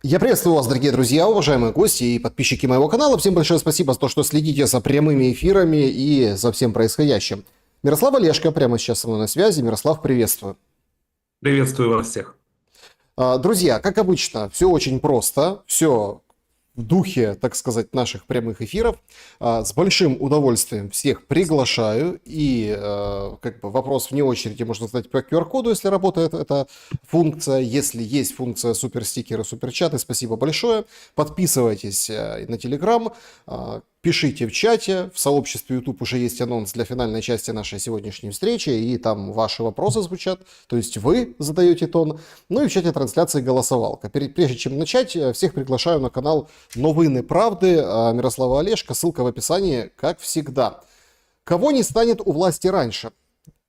Я приветствую вас, дорогие друзья, уважаемые гости и подписчики моего канала. Всем большое спасибо за то, что следите за прямыми эфирами и за всем происходящим. Мирослав Олешко прямо сейчас со мной на связи. Мирослав, приветствую. Приветствую вас всех. Друзья, как обычно, все очень просто, все в духе, так сказать, наших прямых эфиров. С большим удовольствием всех приглашаю. И как бы вопрос вне очереди можно задать по QR-коду, если работает эта функция. Если есть функция суперстикеры, суперчаты, спасибо большое. Подписывайтесь на Telegram. Пишите в чате, в сообществе YouTube уже есть анонс для финальной части нашей сегодняшней встречи, и там ваши вопросы звучат, то есть вы задаете тон. Ну и в чате трансляции голосовалка. Прежде чем начать, всех приглашаю на канал «Новины правды» Мирослава Олешко, ссылка в описании, как всегда. Кого не станет у власти раньше?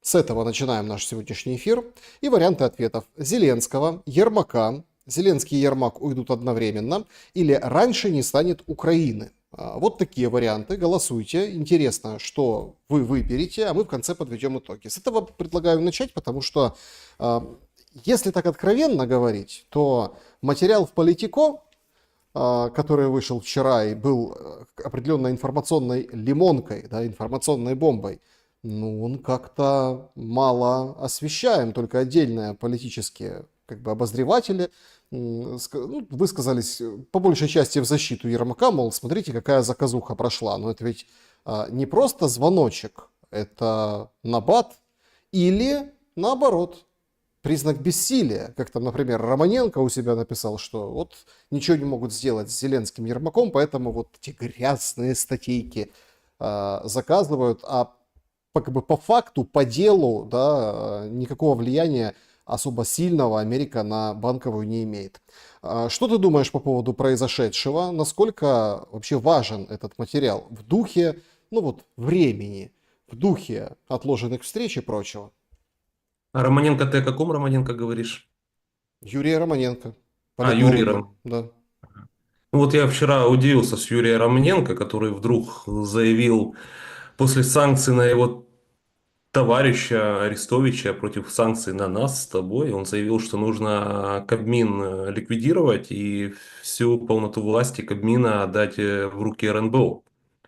С этого начинаем наш сегодняшний эфир. И варианты ответов. Зеленского, Ермака, Зеленский и Ермак уйдут одновременно, или раньше не станет Украины. Вот такие варианты. Голосуйте. Интересно, что вы выберете, а мы в конце подведем итоги. С этого предлагаю начать, потому что, если так откровенно говорить, то материал в Политико, который вышел вчера и был определенной информационной лимонкой, да, информационной бомбой, ну, он как-то мало освещаем, только отдельные политические как бы обозреватели высказались по большей части в защиту Ермака, мол, смотрите, какая заказуха прошла. Но это ведь не просто звоночек, это набат или наоборот, признак бессилия. Как там, например, Романенко у себя написал, что вот ничего не могут сделать с Зеленским Ермаком, поэтому вот эти грязные статейки заказывают, а как бы по факту, по делу, да, никакого влияния особо сильного Америка на банковую не имеет. Что ты думаешь по поводу произошедшего? Насколько вообще важен этот материал в духе, ну вот, времени, в духе отложенных встреч и прочего? А Романенко, ты о каком Романенко говоришь? Юрия Романенко, Юрий политологи, Романенко. да. Ну вот я вчера удивился с Юрием Романенко, который вдруг заявил после санкций на его товарища Арестовича против санкций на нас с тобой, он заявил, что нужно Кабмин ликвидировать и всю полноту власти Кабмина отдать в руки РНБО.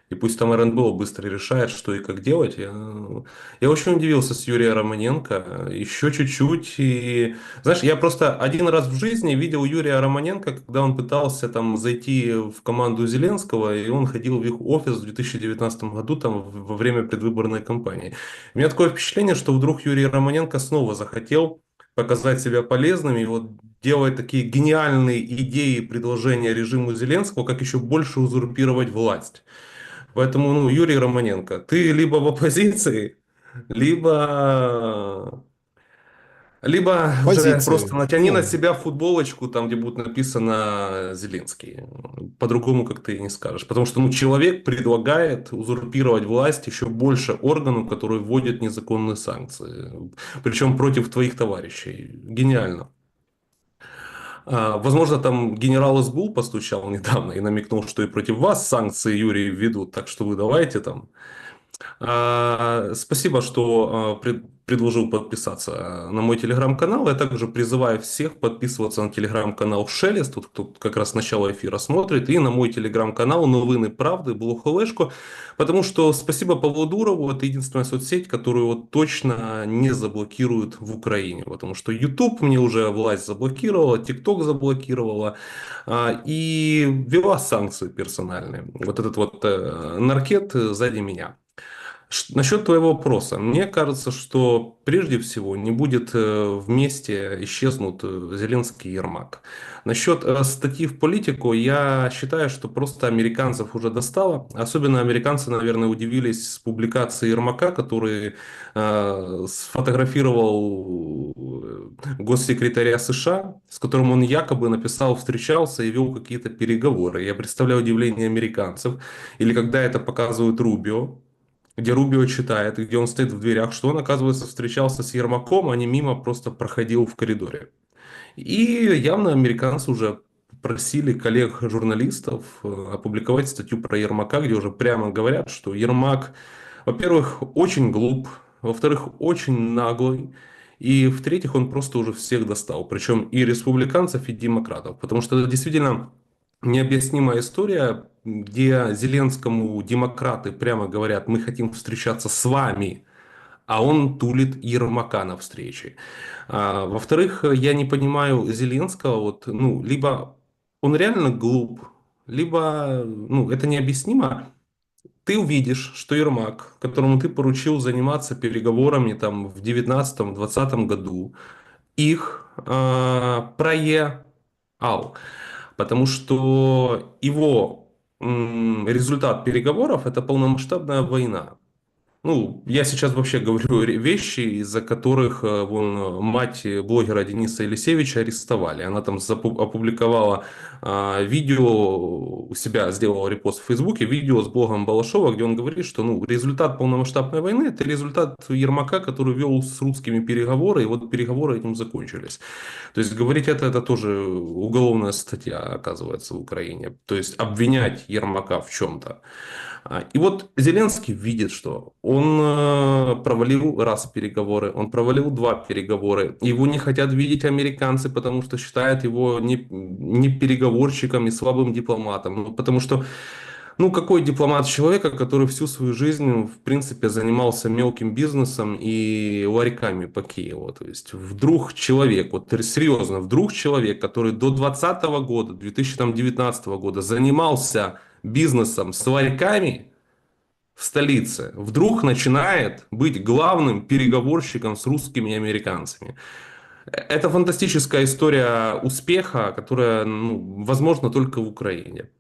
И пусть там РНБО быстро решает, что и как делать. Я очень удивился с Юрия Романенко. Еще чуть-чуть. И, знаешь, я просто один раз в жизни видел Юрия Романенко, когда он пытался там зайти в команду Зеленского, и он ходил в их офис в 2019 году там, во время предвыборной кампании. У меня такое впечатление, что вдруг Юрий Романенко снова захотел показать себя полезным и вот делать такие гениальные идеи и предложения режиму Зеленского, как еще больше узурпировать власть. Поэтому, ну, Юрий Романенко, ты либо в оппозиции, либо, либо уже просто Позиции. натяни на Ну, себя футболочку, там, где будет написано Зеленский. По-другому как ты не скажешь. Потому что, ну, человек предлагает узурпировать власть еще больше органу, который вводит незаконные санкции. Причем против твоих товарищей. Гениально. Возможно, там генерал СБУ постучал недавно и намекнул, что и против вас санкции, Юрий, введут, так что вы давайте там. Спасибо, что предложил подписаться на мой телеграм-канал. Я также призываю всех подписываться на телеграм-канал Шелест, тут кто как раз начало эфира смотрит, и на мой телеграм-канал Новини Правди, Блог Олешко, потому что спасибо Павлу Дурову, это единственная соцсеть, которую вот точно не заблокируют в Украине, потому что YouTube мне уже власть заблокировала, TikTok заблокировала и ввела санкции персональные. Вот этот вот наркет сзади меня. Насчет твоего вопроса. Мне кажется, что прежде всего не будет вместе исчезнут Зеленский и Ермак. Насчет статьи в политику, я считаю, что просто американцев уже достало. Особенно американцы, наверное, удивились с публикацией Ермака, который сфотографировал госсекретаря США, с которым он якобы написал, встречался и вел какие-то переговоры. Я представляю удивление американцев. Или когда это показывают Рубио, где Рубио читает, и где он стоит в дверях, что он, оказывается, встречался с Ермаком, а не мимо просто проходил в коридоре. И явно американцы уже просили коллег-журналистов опубликовать статью про Ермака, где уже прямо говорят, что Ермак, во-первых, очень глуп, во-вторых, очень наглый, И в-третьих, он просто уже всех достал, причем и республиканцев, и демократов, потому что это действительно необъяснимая история, где Зеленскому демократы прямо говорят: мы хотим встречаться с вами, а он тулит Ермака на встрече. Во-вторых, я не понимаю Зеленского, вот, ну, либо он реально глуп, либо, ну, это необъяснимо. Ты увидишь, что Ермак, которому ты поручил заниматься переговорами там в 19-20 году, их проеал, потому что его результат переговоров — это полномасштабная война. Ну, я сейчас вообще говорю вещи, из-за которых вон, мать блогера Дениса Елисевича арестовали. Она там опубликовала видео у себя, сделала репост в Фейсбуке, видео с блогом Балашова, где он говорит, что ну, результат полномасштабной войны — это результат Ермака, который вел с русскими переговоры, и вот переговоры этим закончились. То есть говорить это тоже уголовная статья, оказывается, в Украине. То есть обвинять Ермака в чем-то. И вот Зеленский видит, что он провалил раз переговоры, он провалил два переговоры. Его не хотят видеть американцы, потому что считают его не переговорщиком и слабым дипломатом. Ну, потому что, ну, какой дипломат человека, который всю свою жизнь, в принципе, занимался мелким бизнесом и ларьками по Киеву. То есть вдруг человек, вот серьезно, вдруг человек, который до 2020 года, 2019 года занимался бизнесом с ларьками в столице, вдруг начинает быть главным переговорщиком с русскими и американцами. Это фантастическая история успеха, которая, ну, возможна только в Украине.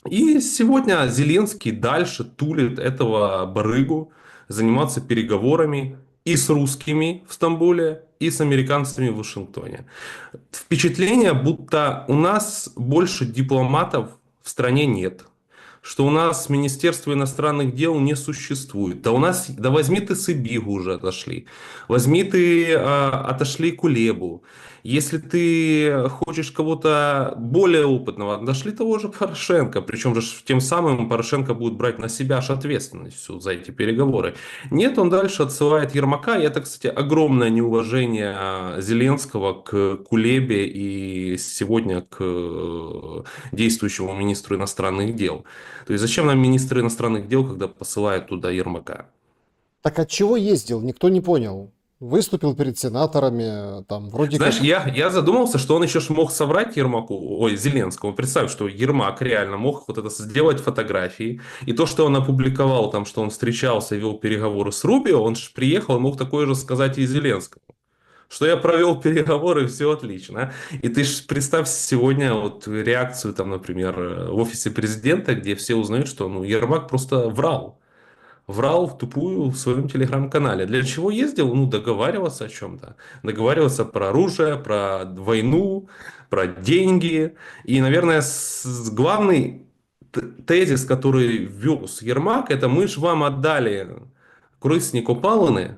И сегодня Зеленский дальше тулит этого барыгу заниматься переговорами и с русскими в Стамбуле, и с американцами в Вашингтоне. Впечатление, будто у нас больше дипломатов в стране нет. Что у нас Министерство иностранных дел не существует. Да у нас, да возьми ты Сыбигу уже отошли. Возьми ты отошли Кулебу. Если ты хочешь кого-то более опытного, нашли того же Порошенко. Причем же тем самым Порошенко будет брать на себя аж ответственность всю за эти переговоры. Нет, он дальше отсылает Ермака. И это, кстати, огромное неуважение Зеленского к Кулебе и сегодня к действующему министру иностранных дел. То есть зачем нам министр иностранных дел, когда посылают туда Ермака? Так от чего ездил, никто не понял. Выступил перед сенаторами, там вроде Знаешь, как... я задумался, что он еще ж мог соврать Ермаку, ой, Зеленскому. Представь, что Ермак реально мог вот это сделать фотографии. И то, что он опубликовал там, что он встречался и вел переговоры с Рубио, он же приехал и мог такое же сказать и Зеленскому. Что я провел переговоры, все отлично. И ты ж представь сегодня вот реакцию, там, например, в офисе президента, где все узнают, что ну, Ермак просто врал. Врал в тупую в своем телеграм-канале. Для чего ездил? Ну, договариваться о чем-то. Договариваться про оружие, про войну, про деньги. И, наверное, главный тезис, который вез Ермак, это: мы ж вам отдали крысник опалыны,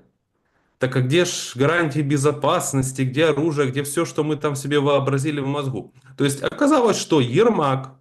так а где ж гарантии безопасности, где оружие, где все, что мы там себе вообразили в мозгу? То есть оказалось, что Ермак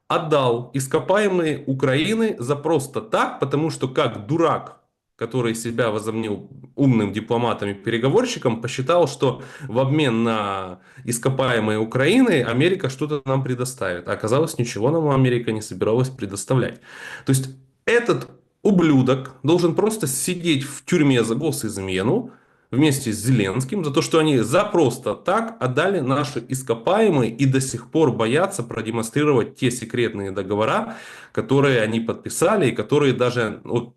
отдал ископаемые Украины за просто так, потому что как дурак, который себя возомнил умным дипломатом и переговорщиком, посчитал, что в обмен на ископаемые Украины Америка что-то нам предоставит. А оказалось, ничего нам Америка не собиралась предоставлять. То есть этот ублюдок должен просто сидеть в тюрьме за госизмену вместе с Зеленским за то, что они за просто так отдали наши ископаемые и до сих пор боятся продемонстрировать те секретные договора, которые они подписали и которые даже, вот,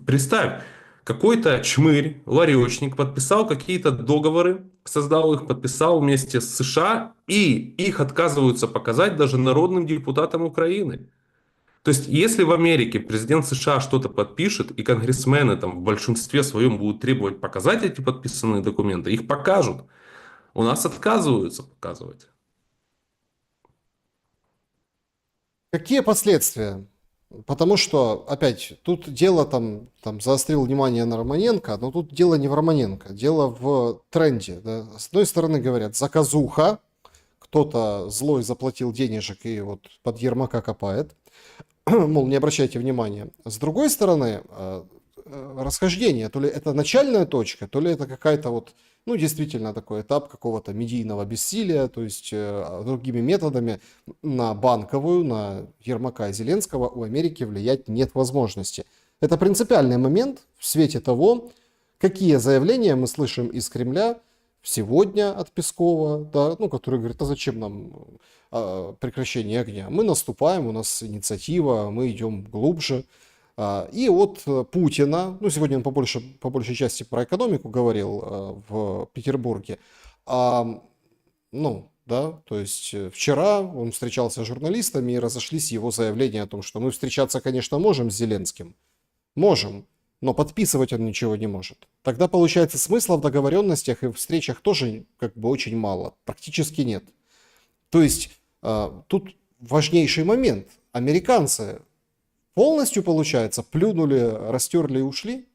представь, какой-то чмырь, ларечник подписал какие-то договоры, создал их, подписал вместе с США, и их отказываются показать даже народным депутатам Украины. То есть, если в Америке президент США что-то подпишет, и конгрессмены там в большинстве своем будут требовать показать эти подписанные документы, их покажут. У нас отказываются показывать. Какие последствия? Потому что, опять, тут дело там заострил внимание на Романенко, но тут дело не в Романенко, дело в тренде. Да. С одной стороны говорят, заказуха, кто-то злой заплатил денежек и вот под Ермака копает. Мол, не обращайте внимания. С другой стороны, расхождения. То ли это начальная точка, то ли это какая-то вот, ну, действительно такой этап какого-то медийного бессилия, то есть другими методами на Банковую, на Ермака и Зеленского у Америки влиять нет возможности. Это принципиальный момент в свете того, какие заявления мы слышим из Кремля сегодня от Пескова, да, ну, который говорит, а зачем нам прекращение огня? Мы наступаем, у нас инициатива, мы идем глубже. И от Путина, ну, сегодня он по большей части про экономику говорил в Петербурге, ну, да, то есть вчера он встречался с журналистами и разошлись его заявления о том, что мы встречаться, конечно, можем с Зеленским, можем, но подписывать он ничего не может. Тогда, получается, смысла в договоренностях и в встречах тоже как бы очень мало, практически нет. То есть тут важнейший момент. Американцы полностью, получается, плюнули, растерли и ушли?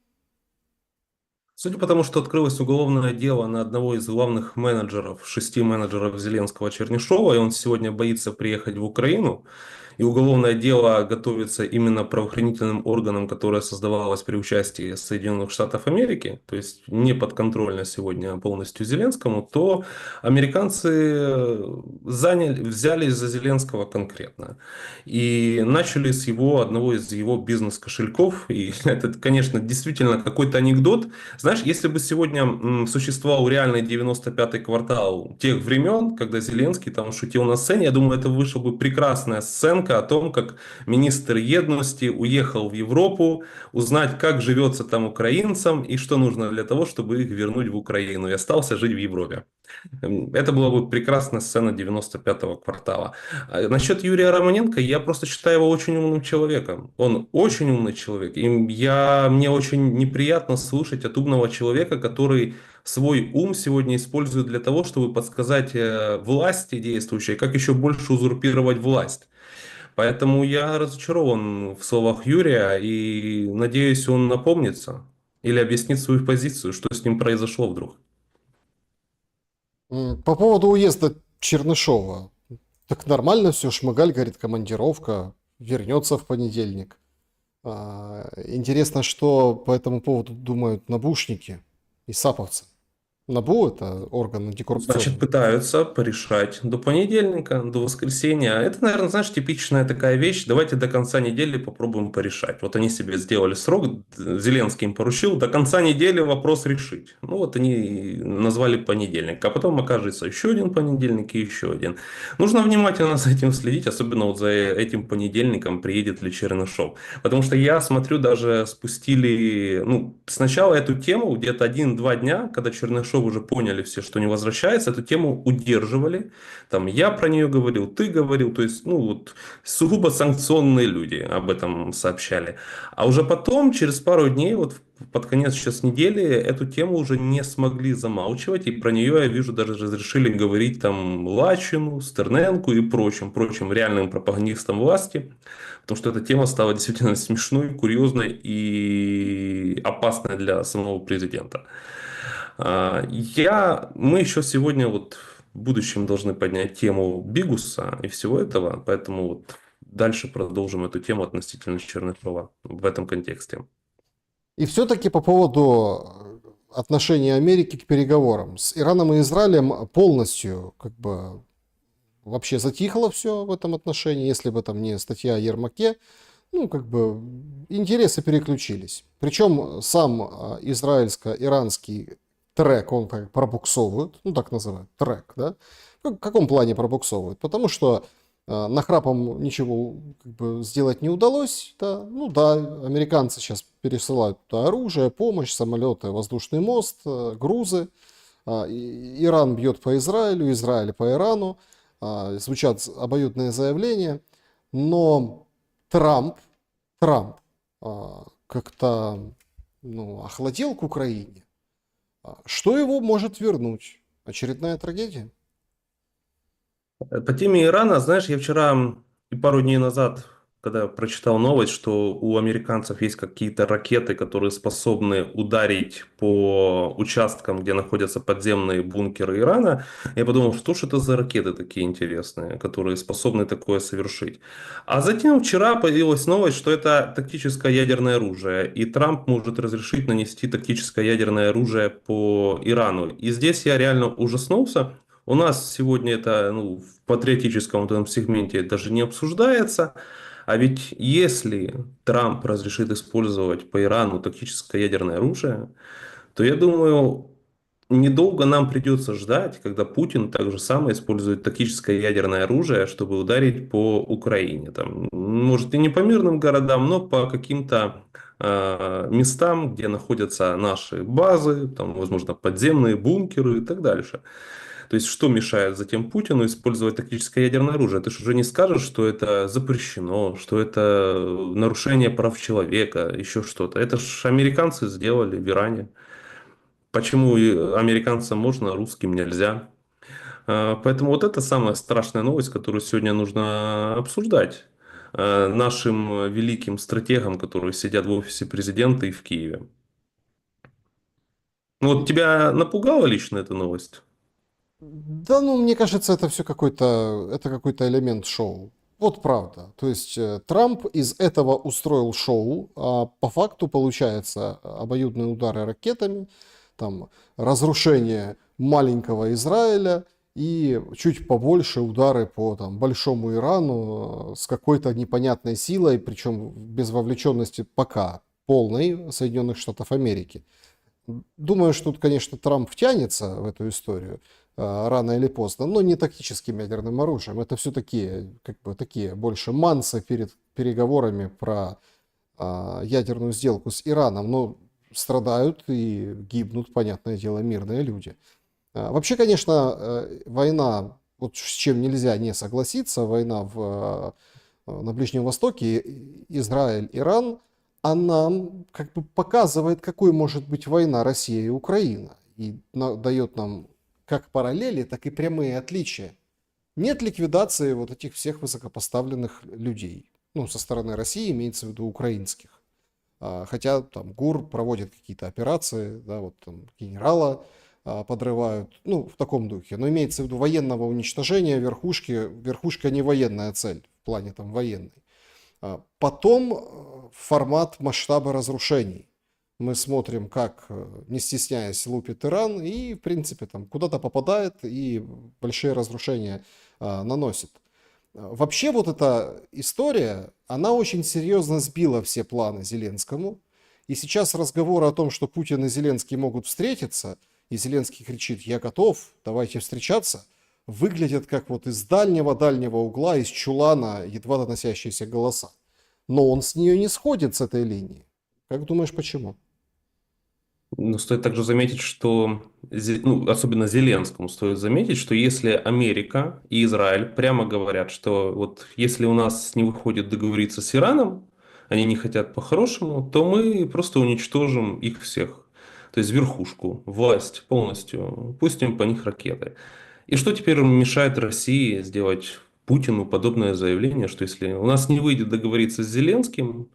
Судя по тому, что открылось уголовное дело на одного из главных менеджеров, 6 менеджеров Зеленского Чернышова, и он сегодня боится приехать в Украину, и уголовное дело готовится именно правоохранительным органам, которое создавалось при участии Соединенных Штатов Америки, то есть не подконтрольно сегодня полностью Зеленскому, то американцы взялись за Зеленского конкретно. И начали с одного из его бизнес-кошельков. И это, конечно, действительно какой-то анекдот. Знаешь, если бы сегодня существовал реальный 95-й квартал тех времен, когда Зеленский там шутил на сцене, я думаю, это вышла бы прекрасная сценка о том, как министр едности уехал в Европу, узнать, как живется там украинцам и что нужно для того, чтобы их вернуть в Украину, и остался жить в Европе. Это была бы прекрасная сцена 95-го квартала. А насчет Юрия Романенко, я просто считаю его очень умным человеком. Он очень умный человек. И мне очень неприятно слушать от умного человека, который свой ум сегодня использует для того, чтобы подсказать власти действующей, как еще больше узурпировать власть. Поэтому я разочарован в словах Юрия и надеюсь, он напомнится или объяснит свою позицию, что с ним произошло вдруг. По поводу уезда Чернышова. Так нормально все, Шмыгаль говорит, командировка, вернется в понедельник. Интересно, что по этому поводу думают набушники и саповцы. НАБУ — это орган Значит, антикоррупционный. пытаются порешать до понедельника, до воскресенья. Это, наверное, знаешь, типичная такая вещь. Давайте до конца недели попробуем порешать. Вот они себе сделали срок, Зеленский им поручил, до конца недели вопрос решить. Ну, вот они назвали понедельник. А потом окажется еще один понедельник и еще один. Нужно внимательно за этим следить, особенно вот за этим понедельником приедет ли Чернышов. Потому что я смотрю, даже спустили, ну, сначала эту тему где-то 1-2 дня, когда Чернышов уже поняли все, что не возвращается, эту тему удерживали. Там я про нее говорил, ты говорил, то есть, ну, вот сугубо санкционные люди об этом сообщали. А уже потом, через пару дней, вот под конец сейчас недели, эту тему уже не смогли замалчивать, и про нее, я вижу, даже разрешили говорить там Лачину, Стерненку и прочим реальным пропагандистам власти, потому что эта тема стала действительно смешной, курьезной и опасной для самого президента. Мы еще сегодня вот в будущем должны поднять тему Бигуса и всего этого, поэтому вот дальше продолжим эту тему относительно Чернышова в этом контексте. И все-таки по поводу отношения Америки к переговорам. С Ираном и Израилем полностью как бы вообще затихло все в этом отношении, если бы там не статья о Ермаке, ну, как бы интересы переключились. Причем сам израильско-иранский трек, он как пробуксовывает, ну, так называют, трек, да? В каком плане пробуксовывает? Потому что нахрапом ничего как бы сделать не удалось, да? Ну да, американцы сейчас пересылают туда оружие, помощь, самолеты, воздушный мост, грузы. Иран бьет по Израилю, Израиль по Ирану. Звучат обоюдные заявления, но Трамп как-то охладел к Украине. Что его может вернуть? Очередная трагедия? По теме Ирана, знаешь, я вчера и пару дней назад когда я прочитал новость, что у американцев есть какие-то ракеты, которые способны ударить по участкам, где находятся подземные бункеры Ирана, я подумал, что ж это за ракеты такие интересные, которые способны такое совершить. А затем вчера появилась новость, что это тактическое ядерное оружие, и Трамп может разрешить нанести тактическое ядерное оружие по Ирану. И здесь я реально ужаснулся. У нас сегодня это в патриотическом вот этом сегменте даже не обсуждается. А ведь если Трамп разрешит использовать по Ирану тактическое ядерное оружие, то я думаю, недолго нам придется ждать, когда Путин так же самое использует тактическое ядерное оружие, чтобы ударить по Украине. Там, может и не по мирным городам, но по каким-то местам, где находятся наши базы, там, возможно, подземные бункеры и так дальше. То есть, что мешает затем Путину использовать тактическое ядерное оружие? Ты же уже не скажешь, что это запрещено, что это нарушение прав человека, еще что-то. Это же американцы сделали в Иране. Почему американцам можно, а русским нельзя? Поэтому вот это самая страшная новость, которую сегодня нужно обсуждать нашим великим стратегам, которые сидят в офисе президента и в Киеве. Ну вот тебя напугала лично эта новость? Да, ну, мне кажется, это какой-то элемент шоу. Вот правда. То есть Трамп из этого устроил шоу, а по факту получается обоюдные удары ракетами, там разрушение маленького Израиля и чуть побольше удары по там, большому Ирану с какой-то непонятной силой, причем без вовлеченности пока полной Соединенных Штатов Америки. Думаю, что тут, конечно, Трамп втянется в эту историю рано или поздно, но не тактическим ядерным оружием. Это все такие больше мансы перед переговорами про ядерную сделку с Ираном. Но страдают и гибнут, понятное дело, мирные люди. Вообще, конечно, война, вот с чем нельзя не согласиться, война на Ближнем Востоке, Израиль-Иран, она как бы показывает, какой может быть война Россия и Украина. И дает нам как параллели, так и прямые отличия. Нет ликвидации вот этих всех высокопоставленных людей. Ну, со стороны России имеется в виду украинских. Хотя там ГУР проводит какие-то операции, да, вот там генерала подрывают, ну, в таком духе. Но имеется в виду военного уничтожения верхушки. Верхушка не военная цель в плане там военной. Потом формат масштаба разрушений. Мы смотрим, как, не стесняясь, лупит Иран и, в принципе, там куда-то попадает и большие разрушения наносит. Вообще вот эта история, она очень серьезно сбила все планы Зеленскому. И сейчас разговор о том, что Путин и Зеленский могут встретиться, и Зеленский кричит: «Я готов, давайте встречаться», выглядят как вот из дальнего-дальнего угла, из чулана, едва доносящиеся голоса. Но он с нее не сходит, с этой линии. Как думаешь, почему? Но стоит также заметить, что, особенно Зеленскому стоит заметить, что если Америка и Израиль прямо говорят, что вот если у нас не выходит договориться с Ираном, они не хотят по-хорошему, то мы просто уничтожим их всех. То есть верхушку, власть полностью, пустим по них ракеты. И что теперь мешает России сделать Путину подобное заявление, что если у нас не выйдет договориться с Зеленским,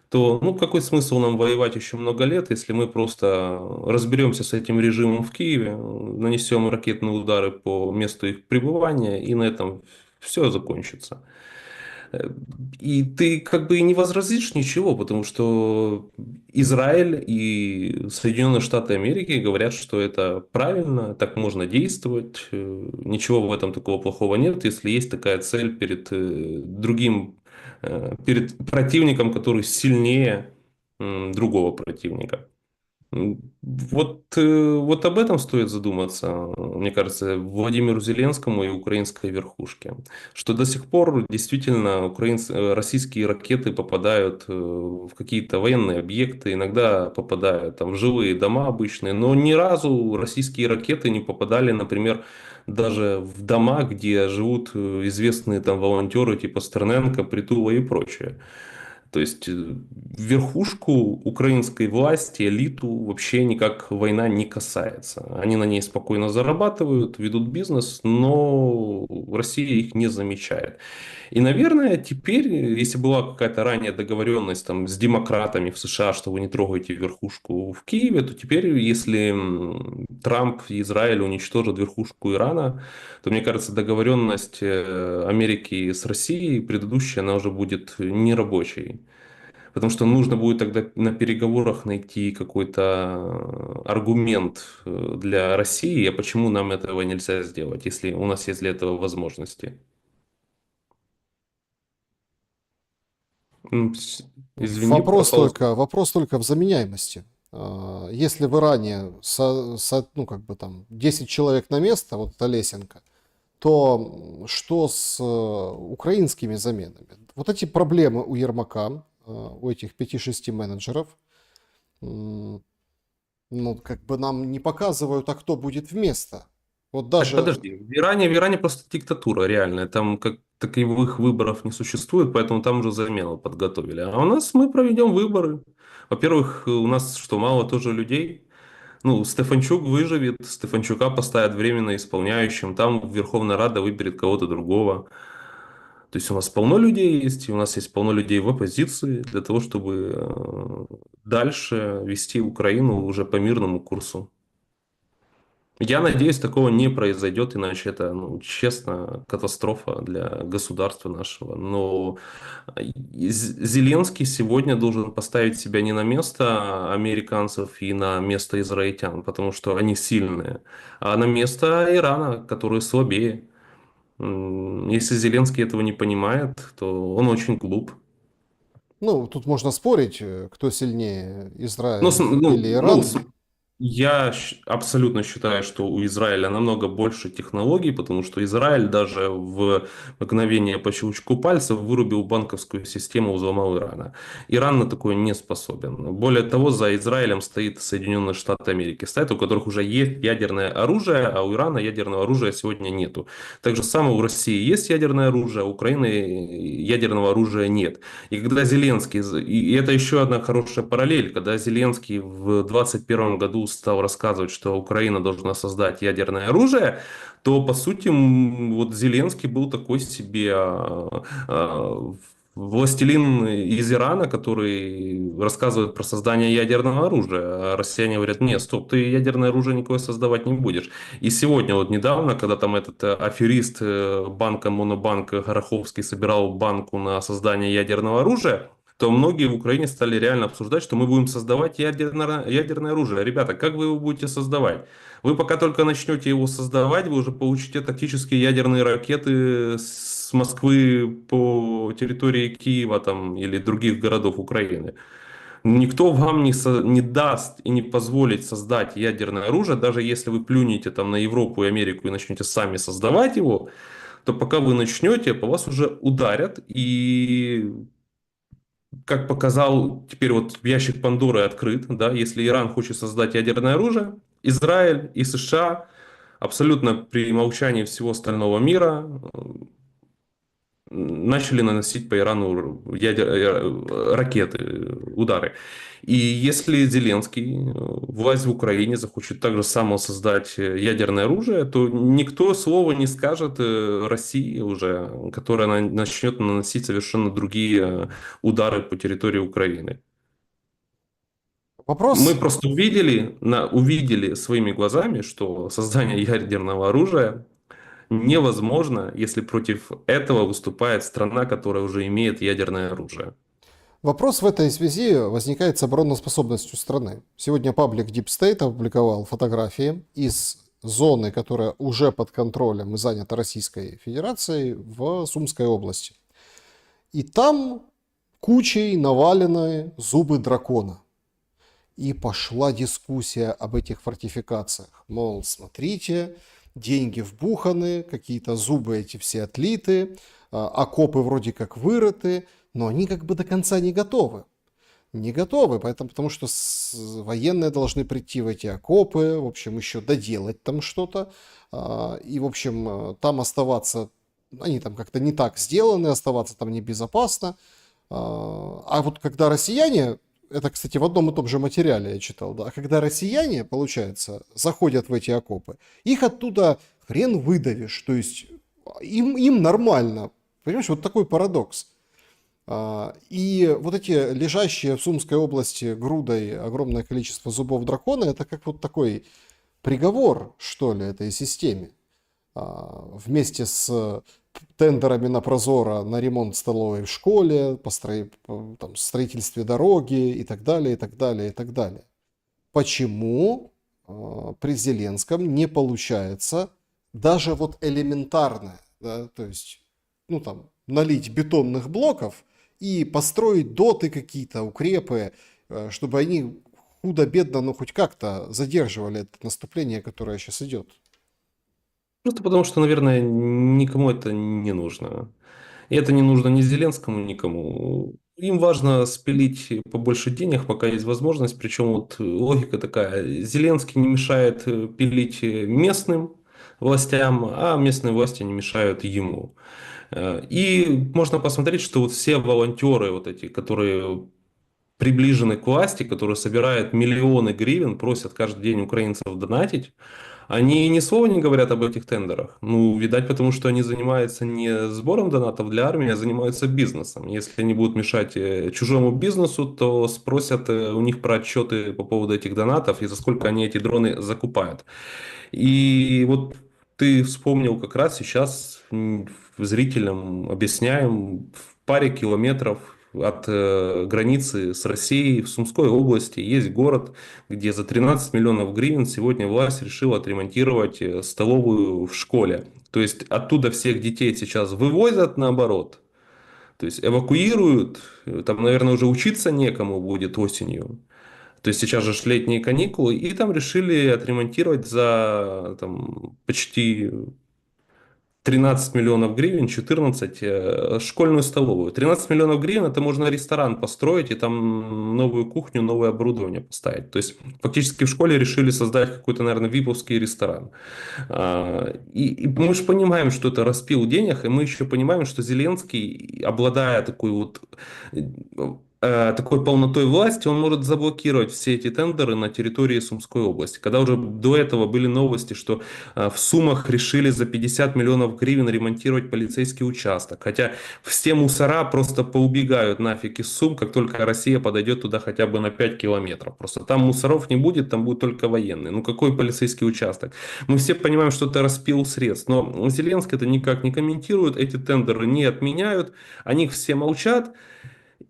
то какой смысл нам воевать еще много лет, если мы просто разберемся с этим режимом в Киеве, нанесем ракетные удары по месту их пребывания, и на этом все закончится. И ты как бы и не возразишь ничего, потому что Израиль и Соединенные Штаты Америки говорят, что это правильно, так можно действовать, ничего в этом такого плохого нет, если есть такая цель перед перед противником, который сильнее другого противника. Вот об этом стоит задуматься, мне кажется, Владимиру Зеленскому и украинской верхушке. Что до сих пор действительно российские ракеты попадают в какие-то военные объекты, иногда попадают там, в жилые дома обычные, но ни разу российские ракеты не попадали, например, даже в дома, где живут известные там волонтеры типа Стерненко, Притула и прочее. То есть верхушку украинской власти, элиту вообще никак война не касается. Они на ней спокойно зарабатывают, ведут бизнес, но Россия их не замечает. И, наверное, теперь, если была какая-то ранее договоренность там, с демократами в США, что вы не трогаете верхушку в Киеве, то теперь, если Трамп и Израиль уничтожат верхушку Ирана, то, мне кажется, договоренность Америки с Россией предыдущая, она уже будет нерабочей. Потому что нужно будет тогда на переговорах найти какой-то аргумент для России, а почему нам этого нельзя сделать, если у нас есть для этого возможности. Извини, пожалуйста. Вопрос только в заменяемости. Если в Иране ну, как бы там 10 человек на место, вот это Лесенко, то что с украинскими заменами? Вот эти проблемы у Ермака, у этих 5-6 менеджеров, ну, как бы нам не показывают, а кто будет вместо. Вот Так даже, подожди, в Иране просто диктатура реальная, там как таковых выборов не существует, поэтому там уже замену подготовили. А у нас мы проведем выборы. Во-первых, у нас что, мало тоже людей? Ну, Стефанчук выживет, Стефанчука поставят временно исполняющим, там Верховная Рада выберет кого-то другого. То есть у нас полно людей есть, и у нас есть полно людей в оппозиции для того, чтобы дальше вести Украину уже по мирному курсу. Я надеюсь, такого не произойдет, иначе это, ну, честно, катастрофа для государства нашего. Но Зеленский сегодня должен поставить себя не на место американцев и на место израильтян, потому что они сильные, а на место Ирана, который слабее. Если Зеленский этого не понимает, то он очень глуп. ну, тут можно спорить, кто сильнее, Ну, Израиль или Иран. я абсолютно считаю, что у Израиля намного больше технологий, потому что Израиль даже в мгновение по щелчку пальцев вырубил банковскую систему, взломал Ирана. Иран на такое не способен. Более того, за Израилем стоит Соединенные Штаты Америки, стоят, у которых уже есть ядерное оружие, а у Ирана ядерного оружия сегодня нету. Так же самое у России есть ядерное оружие, а у Украины ядерного оружия нет. И когда Зеленский, и это еще одна хорошая параллель, когда Зеленский в 2021 году стал рассказывать, что Украина должна создать ядерное оружие, то, по сути, вот Зеленский был такой себе властелин из Ирана, который рассказывает про создание ядерного оружия. А россияне говорят: нет, стоп, ты ядерное оружие никакое создавать не будешь. И сегодня, вот недавно, когда там этот аферист банка Монобанк Гороховский собирал банку на создание ядерного оружия, то многие в Украине стали реально обсуждать, что мы будем создавать ядерное оружие. Ребята, как вы его будете создавать? Вы пока только начнете его создавать, вы уже получите тактические ядерные ракеты с Москвы по территории Киева там, или других городов Украины. Никто вам не даст и не позволит создать ядерное оружие, даже если вы плюнете там на Европу и Америку и начнете сами создавать его, то пока вы начнете, по вас уже ударят. И как показал, теперь вот ящик Пандоры открыт, да, если Иран хочет создать ядерное оружие, Израиль и США абсолютно при молчании всего остального мира начали наносить по Ирану ракеты, удары. И если Зеленский, власть в Украине, захочет так же само создать ядерное оружие, то никто слова не скажет России уже, которая начнет наносить совершенно другие удары по территории Украины. Мы Вопрос, просто увидели своими глазами, что создание ядерного оружия невозможно, если против этого выступает страна, которая уже имеет ядерное оружие. вопрос в этой связи возникает с обороноспособностью страны. Сегодня паблик Deep State опубликовал фотографии из зоны, которая уже под контролем и занята Российской Федерацией в Сумской области. И там кучей навалены зубы дракона. И пошла дискуссия об этих фортификациях. Мол, смотрите, деньги вбуханы, какие-то зубы эти все отлиты, окопы вроде как вырыты, но они как бы до конца не готовы. Не готовы, потому что военные должны прийти в эти окопы, в общем, еще доделать там что-то. И, в общем, там оставаться, они там как-то не так сделаны, оставаться там небезопасно. А вот когда россияне, это, кстати, в одном и том же материале я читал, да, а когда россияне, получается, заходят в эти окопы, их оттуда хрен выдавишь, то есть им нормально. Понимаешь, вот такой парадокс. И вот эти лежащие в Сумской области грудой огромное количество зубов дракона, это как вот такой приговор, что ли, этой системе. Вместе с тендерами на Прозоро на ремонт столовой в школе, там, строительстве дороги и так далее, и так далее, и так далее. Почему при Зеленском не получается даже вот элементарное, да, то есть, ну там, налить бетонных блоков и построить доты какие-то, укрепы, чтобы они худо-бедно, но хоть как-то задерживали это наступление, которое сейчас идет. Просто потому что, наверное, никому это не нужно. И это не нужно ни Зеленскому, никому. Им важно спилить побольше денег, пока есть возможность. Причем вот логика такая. Зеленский не мешает пилить местным властям, а местные власти не мешают ему. И можно посмотреть, что вот все волонтеры вот эти, которые приближены к власти, которые собирают миллионы гривен, просят каждый день украинцев донатить, они ни слова не говорят об этих тендерах. Ну, видать, потому что они занимаются не сбором донатов для армии, а занимаются бизнесом. Если они будут мешать чужому бизнесу, то спросят у них про отчеты по поводу этих донатов и за сколько они эти дроны закупают. И вот ты вспомнил как раз сейчас зрителям объясняем в паре километров от границы с Россией в Сумской области есть город, где за 13 миллионов гривен сегодня власть решила отремонтировать столовую в школе. То есть оттуда всех детей сейчас вывозят наоборот. То есть эвакуируют, там, наверное, уже учиться некому будет осенью. То есть сейчас же ж летние каникулы, и там решили отремонтировать за там, почти 13 миллионов гривен, 14 школьную столовую. 13 миллионов гривен это можно ресторан построить и там новую кухню, новое оборудование поставить. То есть фактически в школе решили создать какой-то, наверное, виповский ресторан. И мы же понимаем, что это распил денег, и мы еще понимаем, что Зеленский, обладая такой вот такой полнотой власти, он может заблокировать все эти тендеры на территории Сумской области. Когда уже до этого были новости, что в Сумах решили за 50 миллионов гривен ремонтировать полицейский участок. Хотя все мусора просто поубегают нафиг из Сум, как только Россия подойдет туда хотя бы на 5 километров. Просто там мусоров не будет, там будут только военные. Ну какой полицейский участок? Мы все понимаем, что это распил средств. Но Зеленский это никак не комментирует, эти тендеры не отменяют, о них все молчат.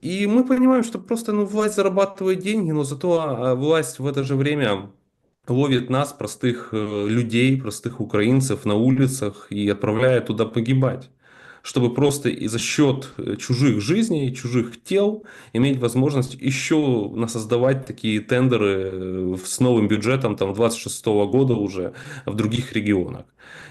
И мы понимаем, что просто власть зарабатывает деньги, но зато власть в это же время ловит нас, простых людей, простых украинцев на улицах и отправляет туда погибать, чтобы просто и за счет чужих жизней, чужих тел иметь возможность еще насоздавать такие тендеры с новым бюджетом там 26 года уже в других регионах.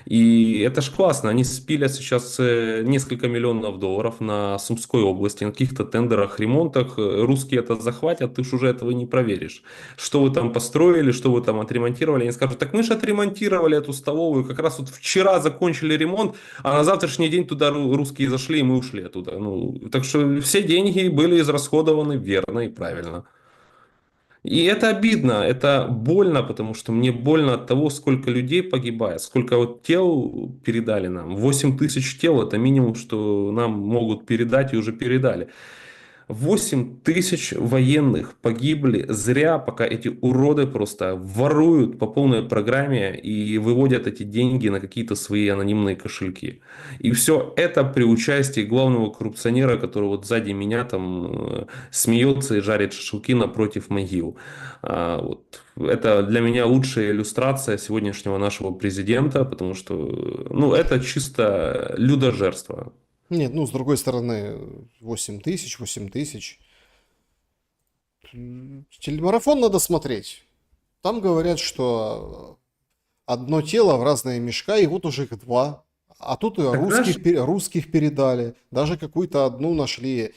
И это ж классно, они спилят сейчас несколько миллионов долларов на Сумской области, на каких-то тендерах, ремонтах. Русские это захватят, ты ж уже этого не проверишь. Что вы там построили, что вы там отремонтировали. Они скажут, так мы же отремонтировали эту столовую, как раз вот вчера закончили ремонт, а на завтрашний день туда русские зашли, и мы ушли оттуда. Ну, так что все деньги были израсходованы верно и правильно. И это обидно, это больно, потому что мне больно от того, сколько людей погибает, сколько вот тел передали нам. 8 тысяч тел это минимум, что нам могут передать и уже передали. 8 тысяч военных погибли зря, пока эти уроды просто воруют по полной программе и выводят эти деньги на какие-то свои анонимные кошельки. И все это при участии главного коррупционера, который вот сзади меня там смеется и жарит шашлыки напротив могил. Вот. Это для меня лучшая иллюстрация сегодняшнего нашего президента, потому что это чисто людожерство. Нет, ну, с другой стороны, 8 тысяч. Телемарафон надо смотреть. Там говорят, что одно тело в разные мешка, и вот уже их два. А тут и Так знаешь, русских передали. Даже какую-то одну нашли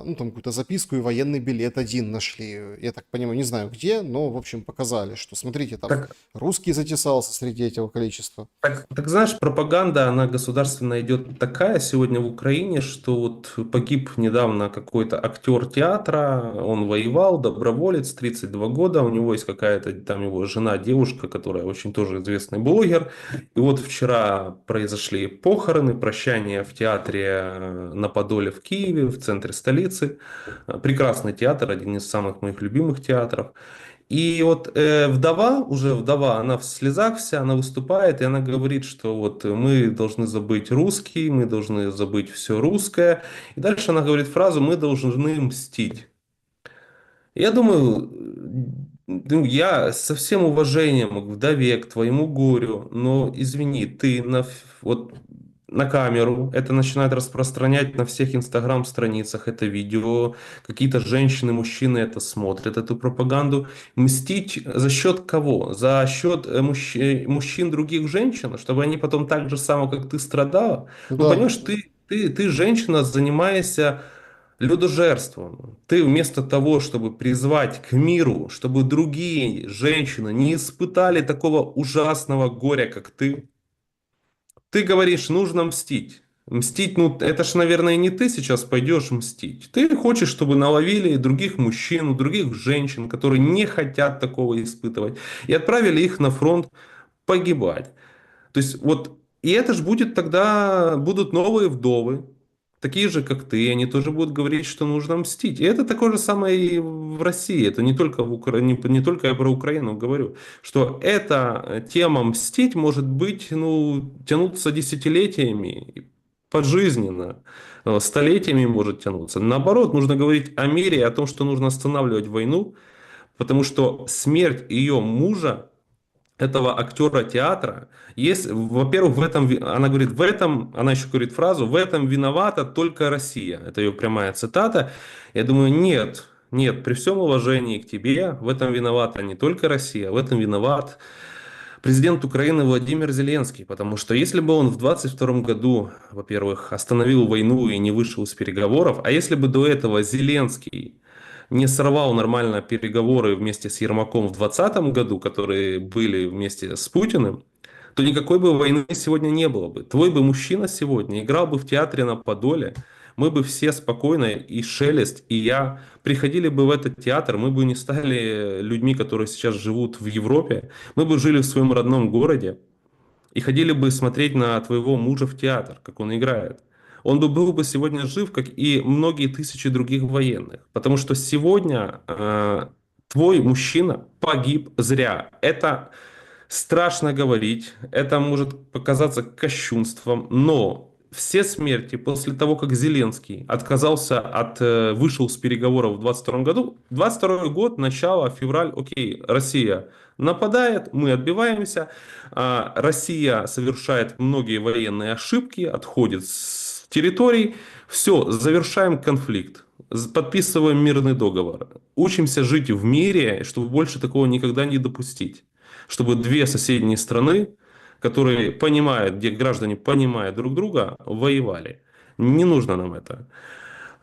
ну, там какую-то записку и военный билет один нашли. Я так понимаю, не знаю где, но, в общем, показали, что, смотрите, там Так, русский затесался среди этого количества. так знаешь, пропаганда, она государственная идет такая сегодня в Украине, что вот погиб недавно какой-то актер театра, он воевал, доброволец, 32 года, у него есть какая-то там его жена, девушка, которая очень тоже известный блогер. И вот вчера произошли похороны, прощание в театре на Подоле в Киеве, в центре столицы. Прекрасный театр, один из самых моих любимых театров. И вот вдова, уже вдова, она в слезах вся, она выступает, и она говорит, что вот мы должны забыть русский, мы должны забыть все русское. И дальше она говорит фразу «мы должны мстить». Я думаю, ну, я со всем уважением к вдове, к твоему горю, но извини, ты вот на камеру это начинает распространять на всех инстаграм-страницах это видео, какие-то женщины, мужчины это смотрят, эту пропаганду. Мстить за счет кого? За счет мужчин других женщин, чтобы они потом так же само, как ты, страдала? Ну, Да, понимаешь, ты женщина, занимаешься людожерством. Ты вместо того, чтобы призвать к миру, чтобы другие женщины не испытали такого ужасного горя, как ты говоришь, нужно мстить. Мстить, ну, это ж, наверное, не ты сейчас пойдешь мстить. Ты хочешь, чтобы наловили других мужчин, других женщин, которые не хотят такого испытывать, и отправили их на фронт погибать. То есть вот, и это же будет тогда, будут новые вдовы, такие же, как ты, они тоже будут говорить, что нужно мстить. И это такое же самое и в России, это не только, не только я про Украину говорю, что эта тема мстить может быть, ну, тянуться десятилетиями, пожизненно, столетиями может тянуться. Наоборот, нужно говорить о мире и о том, что нужно останавливать войну, потому что смерть ее мужа, этого актера театра, есть, во-первых, она говорит, она еще говорит фразу, в этом виновата только Россия. Это ее прямая цитата. Я думаю, нет, при всем уважении к тебе, в этом виновата не только Россия, в этом виноват президент Украины Владимир Зеленский, потому что если бы он в 2022 году, во-первых, остановил войну и не вышел из переговоров, а если бы до этого Зеленский не сорвал нормально переговоры вместе с Ермаком в 2020 году, которые были вместе с Путиным, то никакой бы войны сегодня не было бы. Твой бы мужчина сегодня играл бы в театре на Подоле, мы бы все спокойно, и Шелест, и я, приходили бы в этот театр, мы бы не стали людьми, которые сейчас живут в Европе, мы бы жили в своем родном городе и ходили бы смотреть на твоего мужа в театр, как он играет. Он бы был бы сегодня жив, как и многие тысячи других военных. Потому что сегодня твой мужчина погиб зря. Это страшно говорить, это может показаться кощунством, но все смерти после того, как Зеленский вышел с переговоров в 22 году, 22 год, начало, февраль, окей, Россия нападает, мы отбиваемся, Россия совершает многие военные ошибки, отходит с территорий, все, завершаем конфликт. Подписываем мирный договор. Учимся жить в мире, чтобы больше такого никогда не допустить, чтобы две соседние страны, которые понимают, где граждане понимают друг друга, воевали. Не нужно нам это.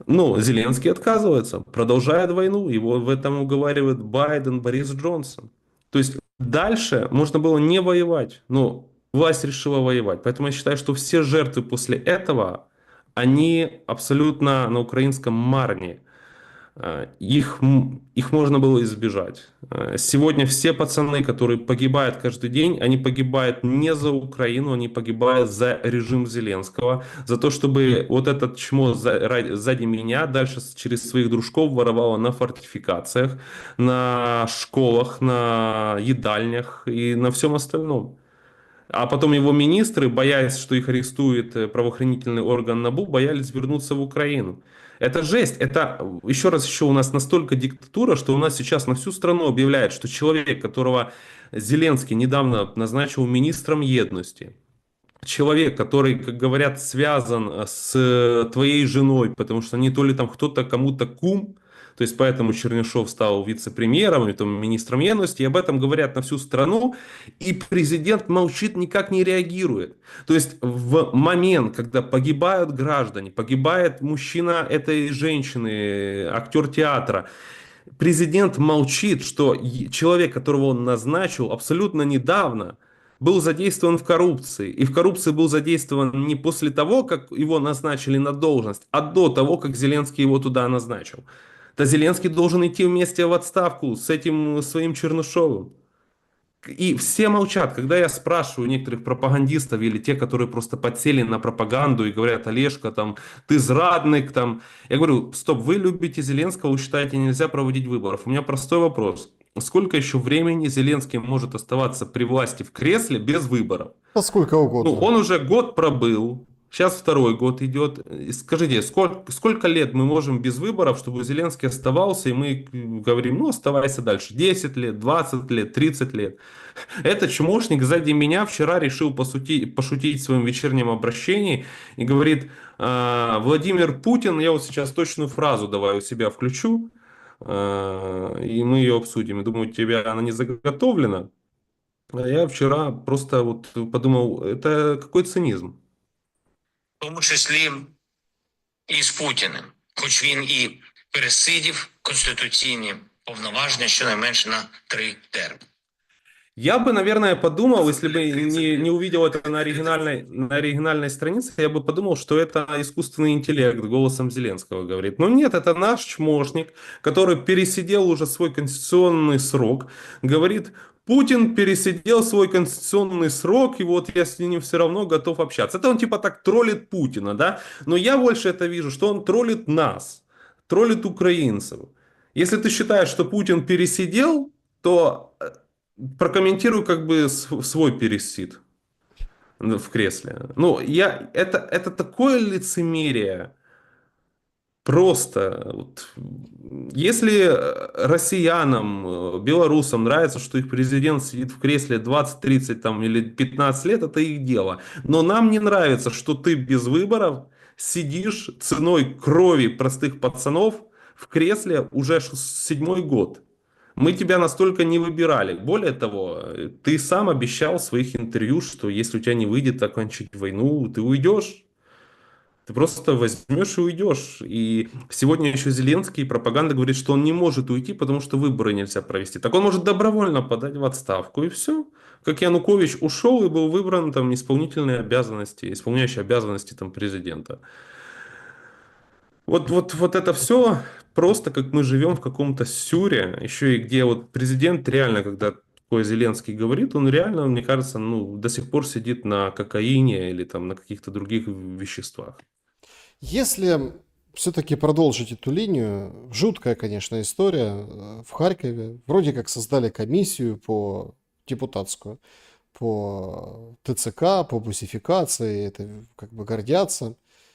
Но Зеленский отказывается, продолжает войну, его в этом уговаривает Байден, Борис Джонсон. То есть дальше можно было не воевать, но власть решила воевать. Поэтому я считаю, что все жертвы после этого, они абсолютно на украинском марне. Их можно было избежать. Сегодня все пацаны, которые погибают каждый день, они погибают не за Украину, они погибают за режим Зеленского, за то, чтобы вот этот чмо сзади меня дальше через своих дружков воровало на фортификациях, на школах, на едальнях и на всем остальном. А потом его министры, боясь, что их арестует правоохранительный орган НАБУ, боялись вернуться в Украину. Это жесть. Это, еще у нас настолько диктатура, что у нас сейчас на всю страну объявляют, что человек, которого Зеленский недавно назначил министром едности, человек, который, как говорят, связан с твоей женой, потому что они то ли там кто-то кому-то кум, То есть поэтому Чернышов стал вице-премьером, и там министром едности, и об этом говорят на всю страну, и президент молчит, никак не реагирует. То есть в момент, когда погибают граждане, погибает мужчина этой женщины, актер театра, президент молчит, что человек, которого он назначил абсолютно недавно, был задействован в коррупции. И в коррупции был задействован не после того, как его назначили на должность, а до того, как Зеленский его туда назначил. Да Зеленский должен идти вместе в отставку с этим своим Чернышовым. И все молчат. Когда я спрашиваю некоторых пропагандистов или те, которые просто подсели на пропаганду и говорят: Олежка, там, ты зрадник, там. Я говорю: стоп, вы любите Зеленского, вы считаете, нельзя проводить выборов. У меня простой вопрос. Сколько еще времени Зеленский может оставаться при власти в кресле без выборов? Да сколько Ну, угодно. он уже год пробыл, сейчас второй год идет. И скажите, сколько лет мы можем без выборов, чтобы Зеленский оставался, и мы говорим: ну, оставайся дальше. 10 лет, 20 лет, 30 лет. Этот чмошник сзади меня вчера решил пошутить в своем вечернем обращении и говорит: Владимир Путин, я вот сейчас точную фразу давай у себя включу, и мы ее обсудим. Я думаю, у тебя она не заготовлена. А я вчера просто вот подумал, это какой цинизм. В тому числі і з Путіним, хоч він і пересидів конституційні повноваження щонайменше на 3 терміни. Я бы, наверное, подумал, если бы не увидел это на оригинальной странице, я бы подумал, что это искусственный интеллект голосом Зеленского говорит. Но нет, это наш чмошник, который пересидел уже свой конституционный срок, говорит: Путин пересидел свой конституционный срок, и вот я с ним все равно готов общаться. Это он типа так троллит Путина, да? Но я больше это вижу, что он троллит нас, троллит украинцев. Если ты считаешь, что Путин пересидел, то прокомментирую как бы свой пересид в кресле. Ну, это такое лицемерие. Просто. Вот, если россиянам, белорусам нравится, что их президент сидит в кресле 20, 30 там, или 15 лет, это их дело. Но нам не нравится, что ты без выборов сидишь ценой крови простых пацанов в кресле уже 7-й год. Мы тебя настолько не выбирали. Более того, ты сам обещал в своих интервью, что если у тебя не выйдет окончить войну, ты уйдешь. Ты просто возьмешь и уйдешь. И сегодня еще Зеленский, пропаганда говорит, что он не может уйти, потому что выборы нельзя провести. Так он может добровольно подать в отставку, и все. Как Янукович ушел и был выбран там исполняющий обязанности там президента. Вот это все просто как мы живем в каком-то сюре, еще и где вот президент реально, когда такой Зеленский говорит, он реально, мне кажется, ну, до сих пор сидит на кокаине или там на каких-то других веществах. Если все-таки продолжить эту линию, жуткая, конечно, история в Харькове. Вроде как создали комиссию по депутатскую, по ТЦК, по бусификации, это как бы гордятся.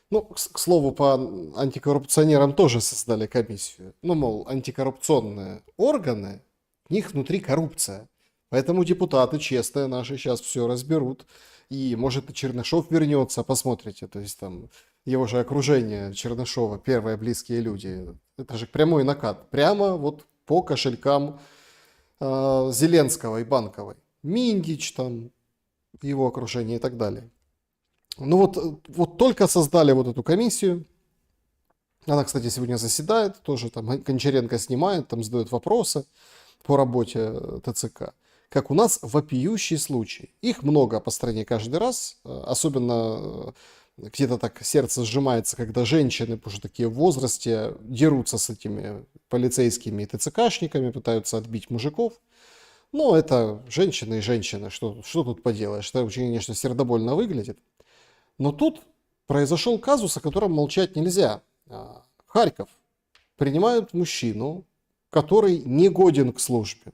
Ну, к слову, по антикоррупционерам тоже создали комиссию. Ну, мол, антикоррупционные органы, у них внутри коррупция. Поэтому депутаты честные наши сейчас все разберут. И, может, и Чернышов вернется, посмотрите. То есть там его же окружение Чернышова, первые близкие люди. Это же прямой накат. Прямо вот по кошелькам Зеленского и Банковой. Миндич там, его окружение и так далее. Ну вот только создали вот эту комиссию. Она, кстати, сегодня заседает. Тоже там Гончаренко снимает, там задает вопросы по работе ТЦК. Как у нас вопиющий случай. Их много по стране каждый раз. Особенно где-то так сердце сжимается, когда женщины, уже такие в возрасте, дерутся с этими полицейскими и ТЦКшниками, пытаются отбить мужиков. Но это женщины и женщины. Что тут поделаешь? Это очень, конечно, сердобольно выглядит. Но тут произошел казус, о котором молчать нельзя. Харьков. Принимают мужчину, который не годен к службе,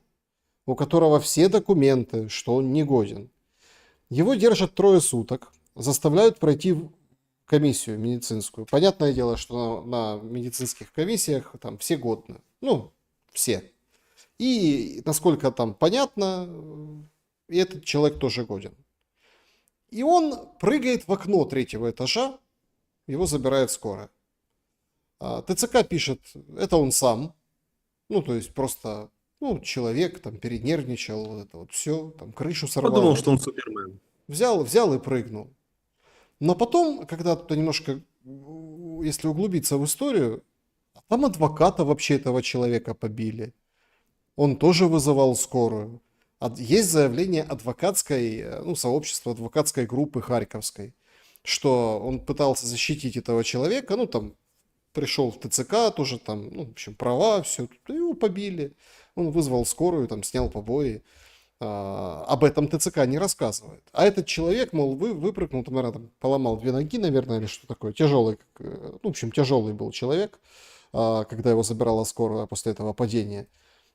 у которого все документы, что он не годен. Его держат 3 суток, заставляют пройти комиссию медицинскую. Понятное дело, что на медицинских комиссиях там все годны. Ну, все. И, насколько там понятно, этот человек тоже годен. И он прыгает в окно 3-го этажа, его забирает скорая. ТЦК пишет, это он сам, Ну, то есть просто, ну, человек там перенервничал, вот это вот все, там крышу Подумал, сорвало. что он Супермен. Взял и прыгнул. Но потом, когда туда немножко, если углубиться в историю, там адвоката вообще этого человека побили. Он тоже вызывал скорую. Есть заявление адвокатской, ну, сообщества адвокатской группы Харьковской, что он пытался защитить этого человека, ну, там, пришел в ТЦК, тоже там, ну, в общем, права, все, его побили. Он вызвал скорую, там, снял побои. Об этом ТЦК не рассказывает. А этот человек, мол, выпрыгнул, там, наверное, там, поломал 2 ноги, наверное, или что такое. Тяжелый, ну, в общем, тяжелый был человек, когда его забирала скорая после этого падения.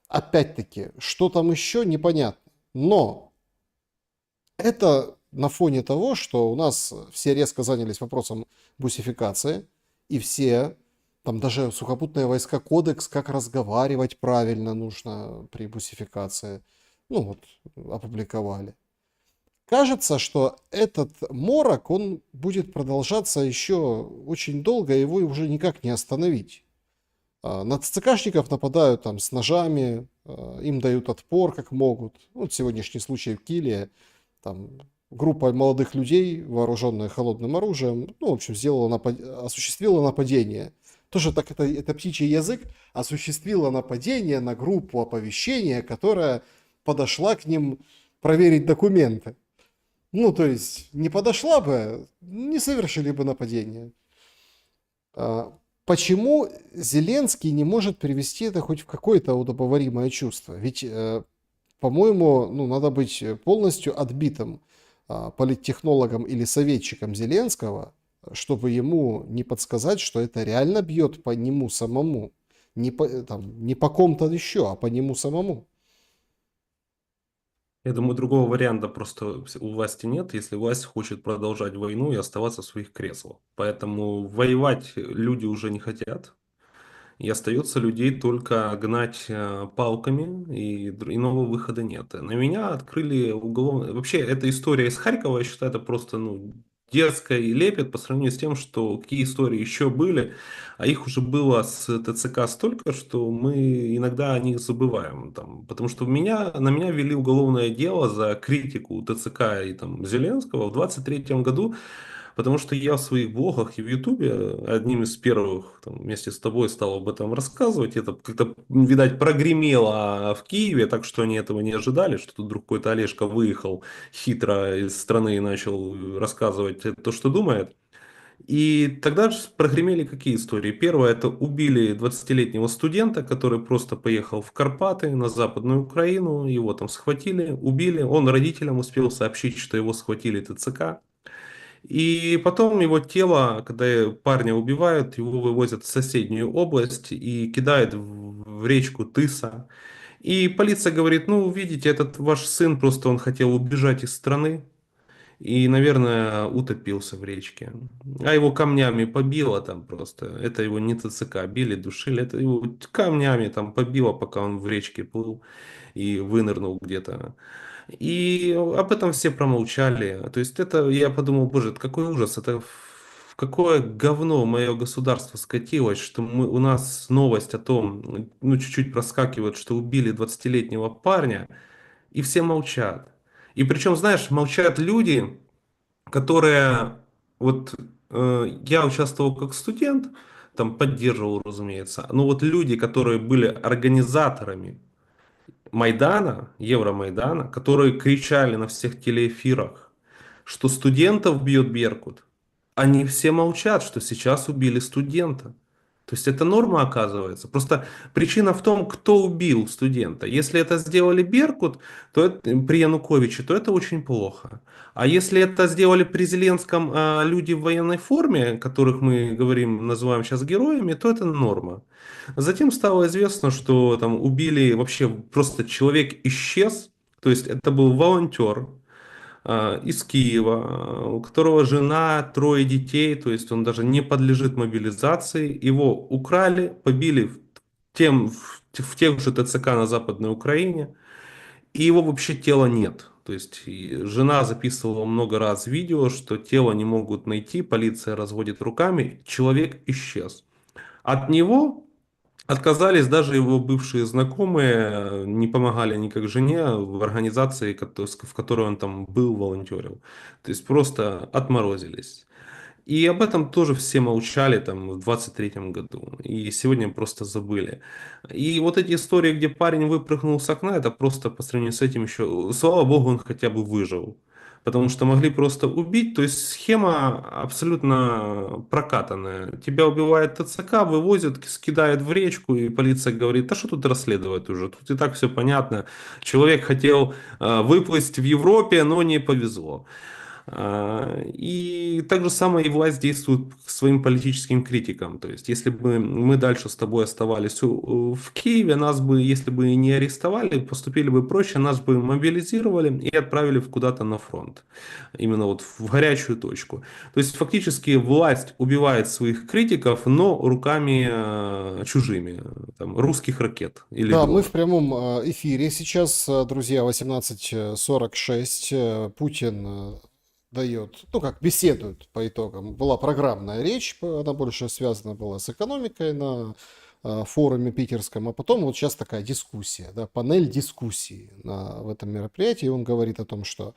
Опять-таки, что там еще, непонятно. Но это на фоне того, что у нас все резко занялись вопросом бусификации, и все, там даже сухопутные войска, кодекс, как разговаривать правильно нужно при бусификации, ну вот, опубликовали. Кажется, что этот морок, он будет продолжаться еще очень долго, его уже никак не остановить. На ЦЦКшников нападают там с ножами, им дают отпор как могут. Вот сегодняшний случай в Киле, там группа молодых людей, вооруженная холодным оружием, ну, в общем, осуществила нападение. Тоже так это птичий язык, осуществила нападение на группу оповещения, которая подошла к ним проверить документы. Ну, то есть, не подошла бы, не совершили бы нападение. Почему Зеленский не может привести это хоть в какое-то удобоваримое чувство? Ведь, по-моему, ну, надо быть полностью отбитым политтехнологом или советчиком Зеленского, чтобы ему не подсказать, что это реально бьет по нему самому. Не по ком-то еще, а по нему самому. Я думаю, другого варианта просто у власти нет, если власть хочет продолжать войну и оставаться в своих креслах. Поэтому воевать люди уже не хотят. И остается людей только гнать палками, и иного выхода нет. На меня открыли уголовное... Вообще, эта история из Харькова, я считаю, это просто ну, дерзко и лепет по сравнению с тем, что какие истории еще были, а их уже было с ТЦК столько, что мы иногда о них забываем. Там, потому что на меня ввели уголовное дело за критику ТЦК и там, Зеленского в 23 году. Потому что я в своих блогах и в Ютубе одним из первых там, вместе с тобой стал об этом рассказывать. Это как-то, видать, прогремело в Киеве, так что они этого не ожидали, что тут вдруг какой-то Олежка выехал хитро из страны и начал рассказывать то, что думает. И тогда же прогремели какие истории? Первое, это убили 20-летнего студента, который просто поехал в Карпаты, на Западную Украину, его там схватили, убили. Он родителям успел сообщить, что его схватили ТЦК. И потом его тело, когда парня убивают, его вывозят в соседнюю область и кидают в речку Тыса. И полиция говорит, ну, видите, этот ваш сын, просто он хотел убежать из страны и, наверное, утопился в речке. А его камнями побило там просто. Это его не ТЦК били, душили, это его камнями там побило, пока он в речке плыл и вынырнул где-то. И об этом все промолчали. То есть это, я подумал, боже, это какой ужас, это в какое говно мое государство скатилось, что у нас новость о том, ну чуть-чуть проскакивает, что убили 20-летнего парня, и все молчат. И причем, знаешь, молчат люди, которые, вот я участвовал как студент, там поддерживал, разумеется, но вот люди, которые были организаторами Майдана, Евромайдана, которые кричали на всех телеэфирах, что студентов бьет Беркут, они все молчат, что сейчас убили студента. То есть это норма оказывается. Просто причина в том, кто убил студента. Если это сделали Беркут, то это, при Януковиче, то это очень плохо. А если это сделали при Зеленском люди в военной форме, которых мы говорим, называем сейчас героями, то это норма. Затем стало известно, что там убили вообще просто человек исчез. То есть это был волонтер, из Киева, у которого жена, 3 детей, то есть он даже не подлежит мобилизации. Его украли, побили в тех же ТЦК на Западной Украине, и его вообще тела нет. То есть жена записывала много раз видео, что тело не могут найти, полиция разводит руками, человек исчез. От него Отказались даже его бывшие знакомые, не помогали никак жене в организации, в которой он там был, волонтерил. То есть просто отморозились. И об этом тоже все молчали там в 23-м году. И сегодня просто забыли. И вот эти истории, где парень выпрыгнул с окна, это просто по сравнению с этим еще, слава богу, он хотя бы выжил. Потому что могли просто убить. То есть схема абсолютно прокатанная. Тебя убивает ТЦК, вывозят, скидают в речку, и полиция говорит, а что тут расследовать уже? Тут и так все понятно. Человек хотел выплыть в Европе, но не повезло. И так же самое и власть действует к своим политическим критикам. То есть, если бы мы дальше с тобой оставались в Киеве, нас бы, если бы не арестовали, поступили бы проще, нас бы мобилизировали и отправили куда-то на фронт. Именно вот в горячую точку. То есть, фактически власть убивает своих критиков, но руками чужими, там, русских ракет или Да, мы дронов. в прямом эфире сейчас, друзья, 18:46. Путин дает, ну как, беседует по итогам. Была программная речь, она больше связана была с экономикой на форуме питерском, а потом вот сейчас такая дискуссия, да, панель дискуссии в этом мероприятии. Он говорит о том, что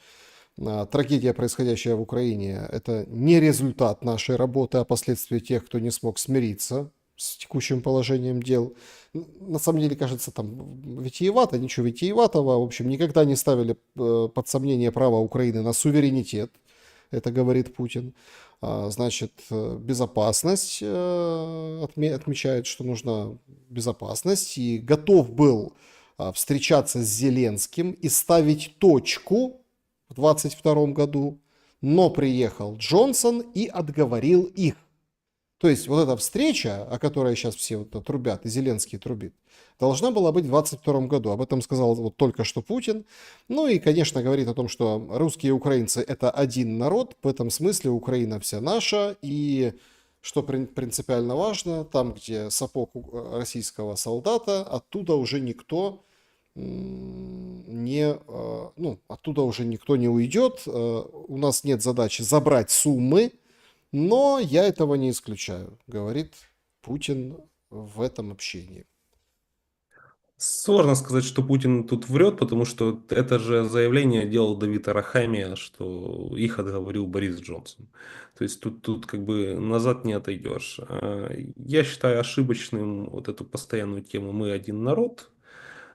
трагедия, происходящая в Украине, это не результат нашей работы, а последствия тех, кто не смог смириться с текущим положением дел. На самом деле, кажется, там витиевато, ничего витиеватого. В общем, никогда не ставили под сомнение право Украины на суверенитет. Это говорит Путин. Значит, безопасность, отмечает, что нужна безопасность, и готов был встречаться с Зеленским и ставить точку в 2022 году, но приехал Джонсон и отговорил их. То есть вот эта встреча, о которой сейчас все вот трубят, и Зеленский трубит, должна была быть в 2022 году. Об этом сказал вот только что Путин. Ну и, конечно, говорит о том, что русские и украинцы – это один народ. В этом смысле Украина вся наша. И что принципиально важно, там, где сапог российского солдата, оттуда уже никто оттуда уже никто не уйдет. У нас нет задачи забрать суммы, но я этого не исключаю, говорит Путин в этом общении. Сложно сказать, что Путин тут врет, потому что это же заявление делал Давид Арахамия, что их отговорил Борис Джонсон. То есть тут как бы назад не отойдешь. Я считаю ошибочным вот эту постоянную тему «мы один народ».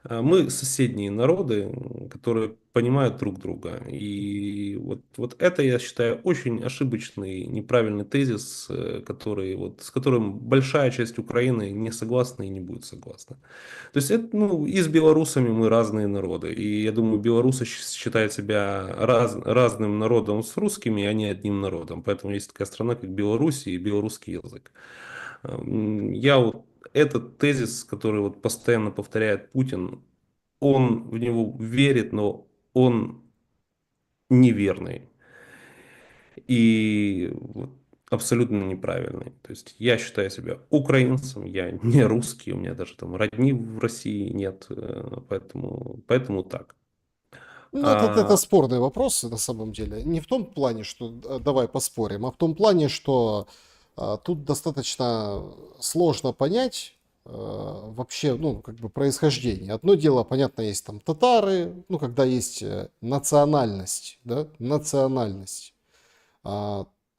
Мы соседние народы, которые понимают друг друга. И вот это, я считаю, очень ошибочный, неправильный тезис, с которым большая часть Украины не согласна и не будет согласна. То есть это, ну, и с белорусами мы разные народы. И я думаю, белорусы считают себя разным народом с русскими, а не одним народом. Поэтому есть такая страна, как Беларусь и белорусский язык. Я вот этот тезис, который вот постоянно повторяет Путин, он в него верит, но он неверный и вот абсолютно неправильный. То есть я считаю себя украинцем, я не русский, у меня даже там родни в России нет, поэтому так. Ну, это А, спорные вопросы на самом деле. Не в том плане, что давай поспорим, а в том плане, что тут достаточно сложно понять вообще, ну, как бы происхождение. Одно дело, понятно, есть там татары, ну, когда есть национальность, да, национальность.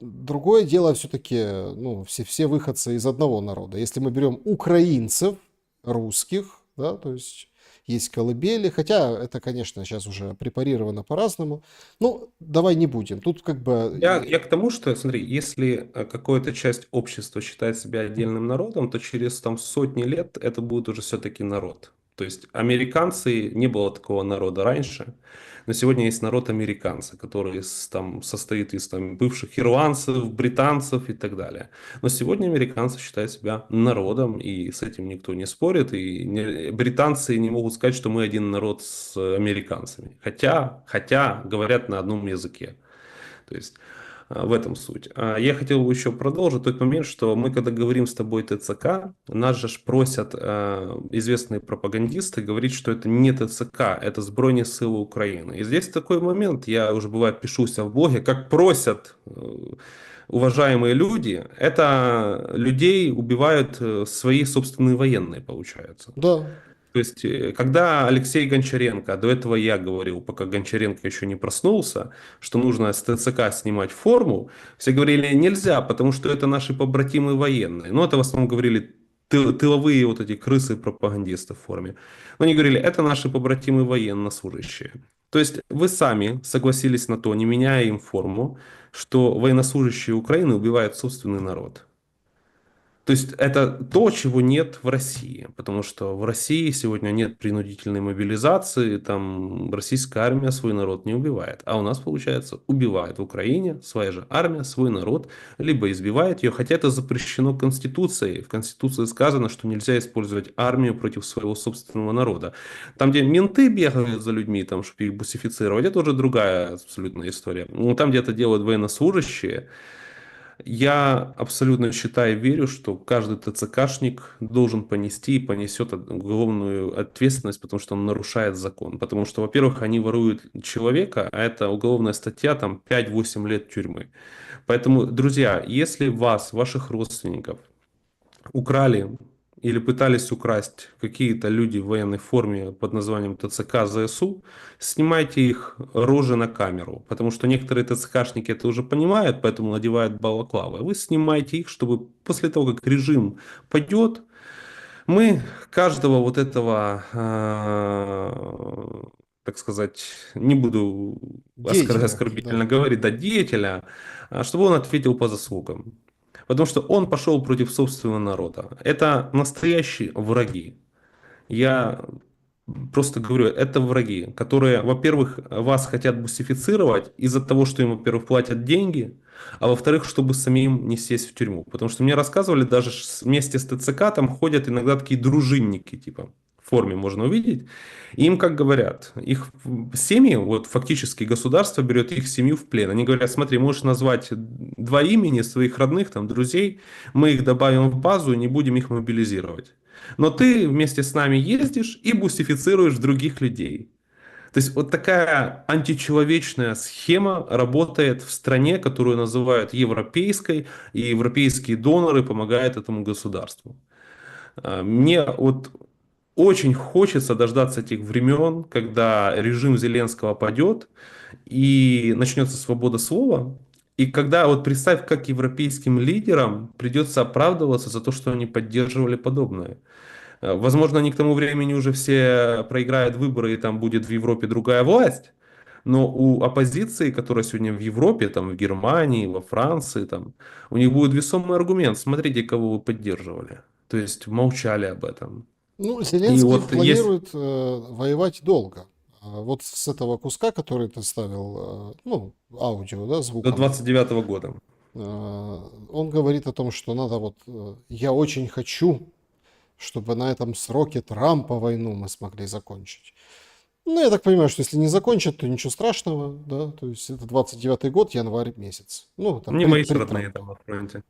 Другое дело все-таки, ну, все выходцы из одного народа. Если мы берем украинцев, русских, да, то есть колыбели, хотя это, конечно, сейчас уже препарировано по-разному. Ну, давай не будем. Тут как бы... я к тому, что, смотри, если какая-то часть общества считает себя отдельным народом, то через там сотни лет это будет уже все-таки народ. То есть американцы, не было такого народа раньше, но сегодня есть народ американцы, который там состоит из там, бывших ирландцев, британцев и так далее. Но сегодня американцы считают себя народом, и с этим никто не спорит, и британцы не могут сказать, что мы один народ с американцами, хотя говорят на одном языке. То есть в этом суть. Я хотел бы еще продолжить тот момент, что мы, когда говорим с тобой ТЦК, нас же просят известные пропагандисты говорить, что это не ТЦК, это Збройні силы Украины. И здесь такой момент, я уже бывает пишуся в блоге, как просят уважаемые люди, это людей убивают свои собственные военные, получается. Да. То есть, когда Алексей Гончаренко, а до этого я говорил, пока Гончаренко еще не проснулся, что нужно с ТЦК снимать форму, все говорили нельзя, потому что это наши побратимы военные. Но это в основном говорили тыловые вот эти крысы-пропагандисты в форме. Но они говорили, это наши побратимы военнослужащие. То есть вы сами согласились на то, не меняя им форму, что военнослужащие Украины убивают собственный народ. То есть это то, чего нет в России, потому что в России сегодня нет принудительной мобилизации, там российская армия свой народ не убивает, а у нас, получается, убивает в Украине своя же армия, свой народ, либо избивает ее, хотя это запрещено Конституцией. В Конституции сказано, что нельзя использовать армию против своего собственного народа. Там, где менты бегают за людьми, там, чтобы их бусифицировать, это уже другая абсолютная история. Но там, где это делают военнослужащие, я абсолютно считаю и верю, что каждый ТЦКшник должен понести и понесет уголовную ответственность, потому что он нарушает закон. Потому что, во-первых, они воруют человека, а это уголовная статья, там 5-8 лет тюрьмы. Поэтому, друзья, если вас, ваших родственников украли или пытались украсть какие-то люди в военной форме под названием ТЦК ЗСУ, снимайте их рожи на камеру, потому что некоторые ТЦКшники это уже понимают, поэтому надевают балаклавы. Вы снимаете их, чтобы после того, как режим пойдет, мы каждого вот этого, так сказать, не буду Деятеля, оскорбительно да. говорить, да, деятеля, чтобы он ответил по заслугам. Потому что он пошел против собственного народа. Это настоящие враги. Я просто говорю, это враги, которые, во-первых, вас хотят бусифицировать из-за того, что им, во-первых, платят деньги, а во-вторых, чтобы самим не сесть в тюрьму. Потому что мне рассказывали, даже вместе с ТЦК там ходят иногда такие дружинники, типа, в форме можно увидеть. И им, как говорят, их семьи, вот фактически государство берет их семью в плен. Они говорят, смотри, можешь назвать 2 имени своих родных, там, друзей, мы их добавим в базу и не будем их мобилизировать. Но ты вместе с нами ездишь и бусифицируешь других людей. То есть вот такая античеловечная схема работает в стране, которую называют европейской, и европейские доноры помогают этому государству. Мне вот очень хочется дождаться этих времен, когда режим Зеленского падет и начнется свобода слова. И когда, вот представь, как европейским лидерам придется оправдываться за то, что они поддерживали подобное. Возможно, они к тому времени уже все проиграют выборы, и там будет в Европе другая власть. Но у оппозиции, которая сегодня в Европе, там, в Германии, во Франции, там, у них будет весомый аргумент. Смотрите, кого вы поддерживали. То есть молчали об этом. Ну, И Зеленский вот есть планирует воевать долго. Вот с этого куска, который ты ставил, ну, аудио, да, до звуком, 29 года. он говорит о том, что надо вот, я очень хочу, чтобы на этом сроке Трампа войну мы смогли закончить. Ну, я так понимаю, что если не закончат, то ничего страшного, да, то есть это 29-й год, январь месяц. Ну, там, Не мои родные Трампа. там на фронте.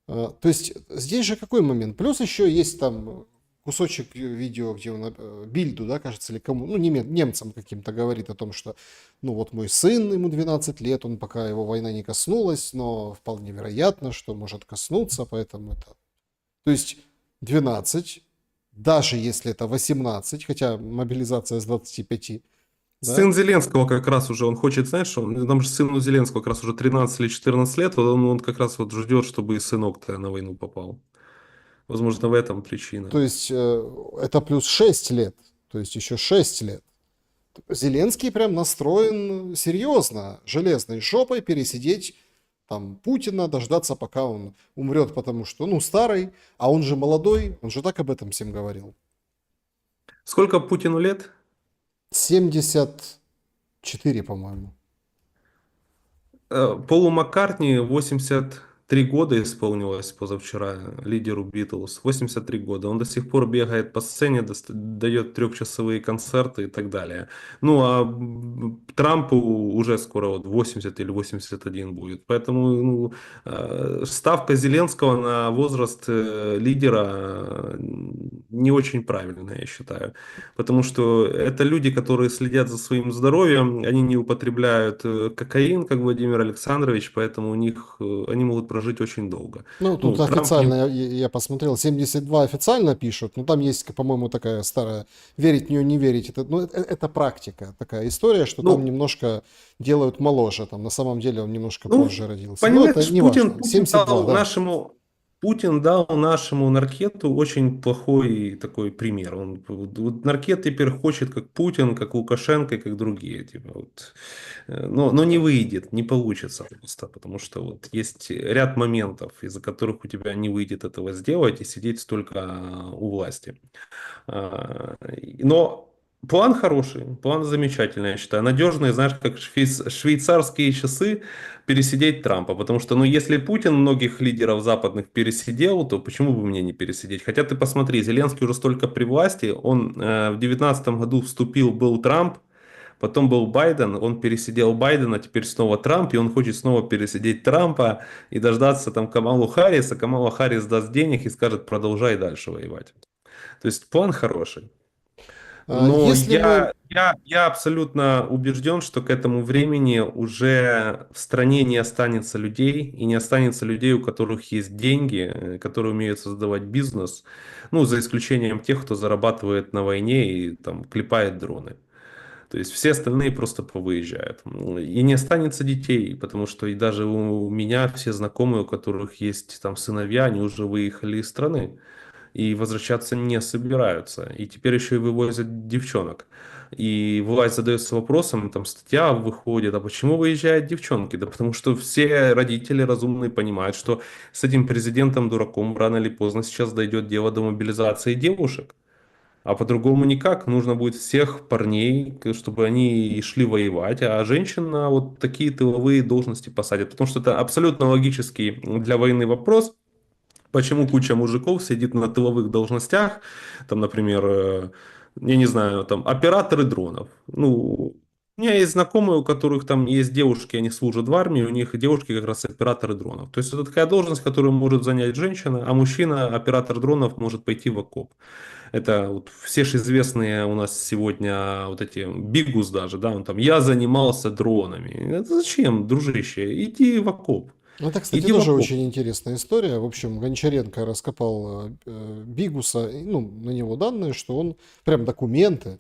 То есть здесь же какой момент? Плюс еще есть там кусочек видео, где он Бильду, да, кажется, или кому, ну, немцам каким-то говорит о том, что, ну, вот мой сын, ему 12 лет, он пока его война не коснулась, но вполне вероятно, что может коснуться, поэтому это... То есть 12, даже если это 18, хотя мобилизация с 25, да, Сын Зеленского как раз уже, он хочет, знаешь, там же сыну Зеленского как раз уже 13 или 14 лет, вот он как раз вот ждет, чтобы и сынок-то на войну попал. Возможно, в этом причина. то есть это плюс 6 лет, то есть еще 6 лет. Зеленский прям настроен серьезно, железной жопой пересидеть там Путина, дождаться, пока он умрет, потому что, ну, старый, а он же молодой, он же так об этом всем говорил. Сколько Путину лет? 74, по-моему. Полу Маккартни 83 года исполнилось позавчера, лидеру Битлз. 83 года. Он до сих пор бегает по сцене, дает трехчасовые концерты и так далее. Ну, а Трампу уже скоро вот 80 или 81 будет. Поэтому ну, ставка Зеленского на возраст лидера не очень правильно, я считаю. Потому что это люди, которые следят за своим здоровьем, они не употребляют кокаин, как Владимир Александрович, поэтому у них, они могут прожить очень долго. Ну, тут Ну, Трамп не... официально, я посмотрел, 72 официально пишут, но там есть, по-моему, такая старая, верить в нее, не верить. Это, ну, это практика, такая история, что там Ну, немножко делают моложе, там на самом деле он немножко ну, позже родился. Но это понимаешь, не важно, 72, да. Путин дал нашему наркету очень плохой такой пример. Вот наркет теперь хочет как Путин, как Лукашенко, и как другие. Типа, вот. Но не выйдет, не получится просто, потому что вот есть ряд моментов, из-за которых у тебя не выйдет этого сделать и сидеть столько у власти. Но план хороший, план замечательный, я считаю. Надежный, знаешь, как швейцарские часы пересидеть Трампа. Потому что, ну, если Путин многих лидеров западных пересидел, то почему бы мне не пересидеть? Хотя ты посмотри, Зеленский уже столько при власти, он в 2019 году вступил, был Трамп, потом был Байден, он пересидел Байдена, теперь снова Трамп, и он хочет снова пересидеть Трампа и дождаться там Камалу Харриса. Камала Харрис даст денег и скажет, продолжай дальше воевать. То есть план хороший. Но Если мы я абсолютно убежден, что к этому времени уже в стране не останется людей, и не останется людей, у которых есть деньги, которые умеют создавать бизнес, ну, за исключением тех, кто зарабатывает на войне и там клепает дроны. То есть все остальные просто повыезжают. И не останется детей, потому что и даже у меня все знакомые, у которых есть там сыновья, они уже выехали из страны и возвращаться не собираются. И теперь еще и вывозят девчонок. И власть задается вопросом, там статья выходит, а почему выезжают девчонки? Да потому что все родители разумные понимают, что с этим президентом-дураком рано или поздно сейчас дойдет дело до мобилизации девушек. А по-другому никак. Нужно будет всех парней, чтобы они шли воевать, а женщин на вот такие тыловые должности посадят. Потому что это абсолютно логический для войны вопрос. Почему куча мужиков сидит на тыловых должностях, там, например, я не знаю, там, операторы дронов. Ну, у меня есть знакомые, у которых там есть девушки, они служат в армии, у них девушки как раз операторы дронов. То есть это такая должность, которую может занять женщина, а мужчина, оператор дронов, может пойти в окоп. Это вот все же известные у нас сегодня вот эти Бигус даже, да, он там, я занимался дронами. Это зачем, дружище, иди в окоп. Это, кстати, Иди в тоже окоп. очень интересная история. В общем, Гончаренко раскопал Бигуса, ну, на него данные, что он прям документы.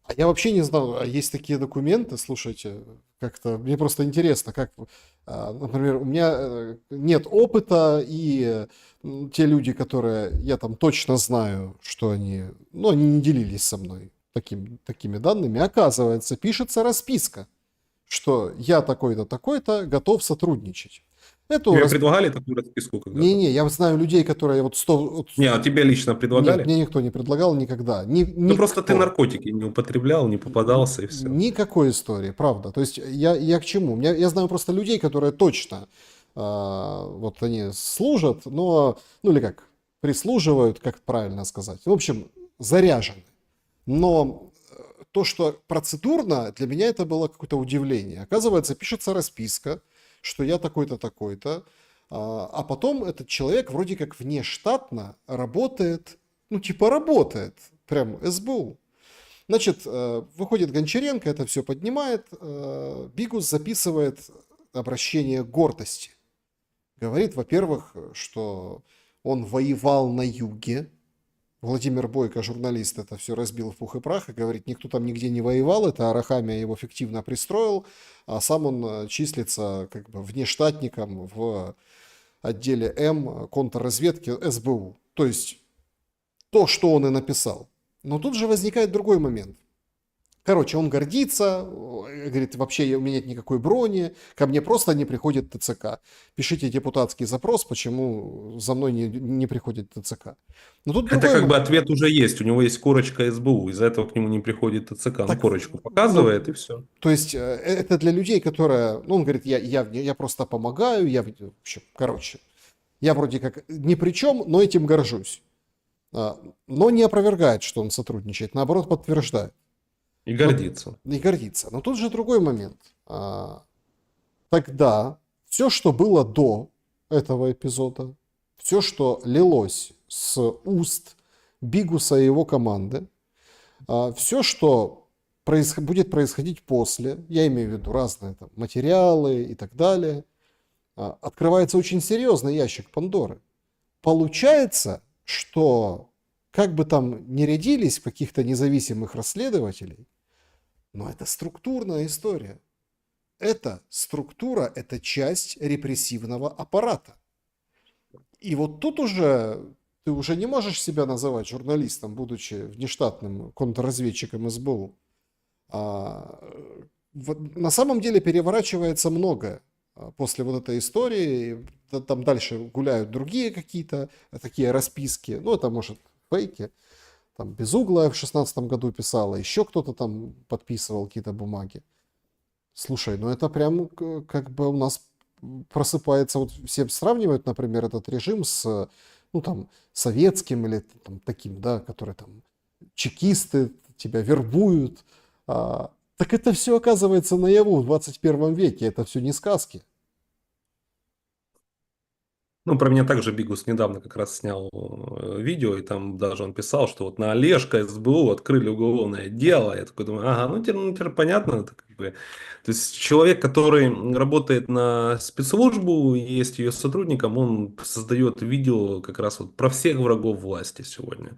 А я вообще не знал, а есть такие документы, слушайте, как-то мне просто интересно, как, например, у меня нет опыта, и те люди, которые я там точно знаю, что они, ну, они не делились со мной такими данными, оказывается, пишется расписка, что я такой-то, такой-то готов сотрудничать. Эту Тебе предлагали такую расписку когда-то? Не-не, я знаю людей, которые вот 100... Не, а тебе лично Нет, предлагали? мне никто не предлагал никогда. Ну просто ты Никто. наркотики не употреблял, не попадался и все. Никакой истории, правда. То есть я к чему? Я знаю просто людей, которые точно вот они служат, но, ну или как, прислуживают, как правильно сказать. В общем, заряжены. Но то, что процедурно, для меня это было какое-то удивление. Оказывается, пишется расписка, что я такой-то, такой-то, а потом этот человек вроде как внештатно работает, ну типа работает, прям СБУ. Значит, выходит Гончаренко, это все поднимает, Бигус записывает обращение гордости. Говорит, во-первых, что он воевал на юге. Владимир Бойко, журналист, это все разбил в пух и прах и говорит, никто там нигде не воевал, это Арахамия его фиктивно пристроил, а сам он числится как бы внештатником в отделе М контрразведки СБУ. То есть то, что он и написал. Но тут же возникает другой момент. Короче, он гордится, говорит, вообще у меня нет никакой брони, ко мне просто не приходит ТЦК. Пишите депутатский запрос, почему за мной не приходит ТЦК. Но тут Это другой как бы момент. ответ уже есть. У него есть корочка СБУ, из-за этого к нему не приходит ТЦК. Ну, Так, корочку ну, показывает и все. то есть это для людей, которые, ну, он говорит, я просто помогаю, в общем, короче, я вроде как ни при чем, но этим горжусь. Но не опровергает, что он сотрудничает, наоборот, подтверждает. И гордится. И гордится. Но тут же другой момент. Тогда все, что было до этого эпизода, все, что лилось с уст Бигуса и его команды. Все, что будет происходить после, я имею в виду разные там материалы и так далее, открывается очень серьезный ящик Пандоры. Получается, что как бы там ни рядились каких-то независимых расследователей, но это структурная история. Это структура, это часть репрессивного аппарата. И вот тут уже ты уже не можешь себя называть журналистом, будучи внештатным контрразведчиком СБУ. На самом деле переворачивается многое после вот этой истории. Там дальше гуляют другие какие-то такие расписки. Ну, это может фейки. Там Безуглая в 2016 году писала, еще кто-то там подписывал какие-то бумаги. Слушай, ну это прям как бы у нас просыпается, вот все сравнивают, например, этот режим с, ну там, советским или там, таким, да, который там чекисты тебя вербуют. Так это все оказывается наяву в 21 веке, это все не сказки. Ну, про меня также Бигус недавно как раз снял видео, и там даже он писал, что вот на Олежка СБУ открыли уголовное дело. Я такой думаю, ага, ну теперь понятно. Это как бы... То есть человек, который работает на спецслужбу, есть ее сотрудником, он создает видео как раз вот про всех врагов власти сегодня.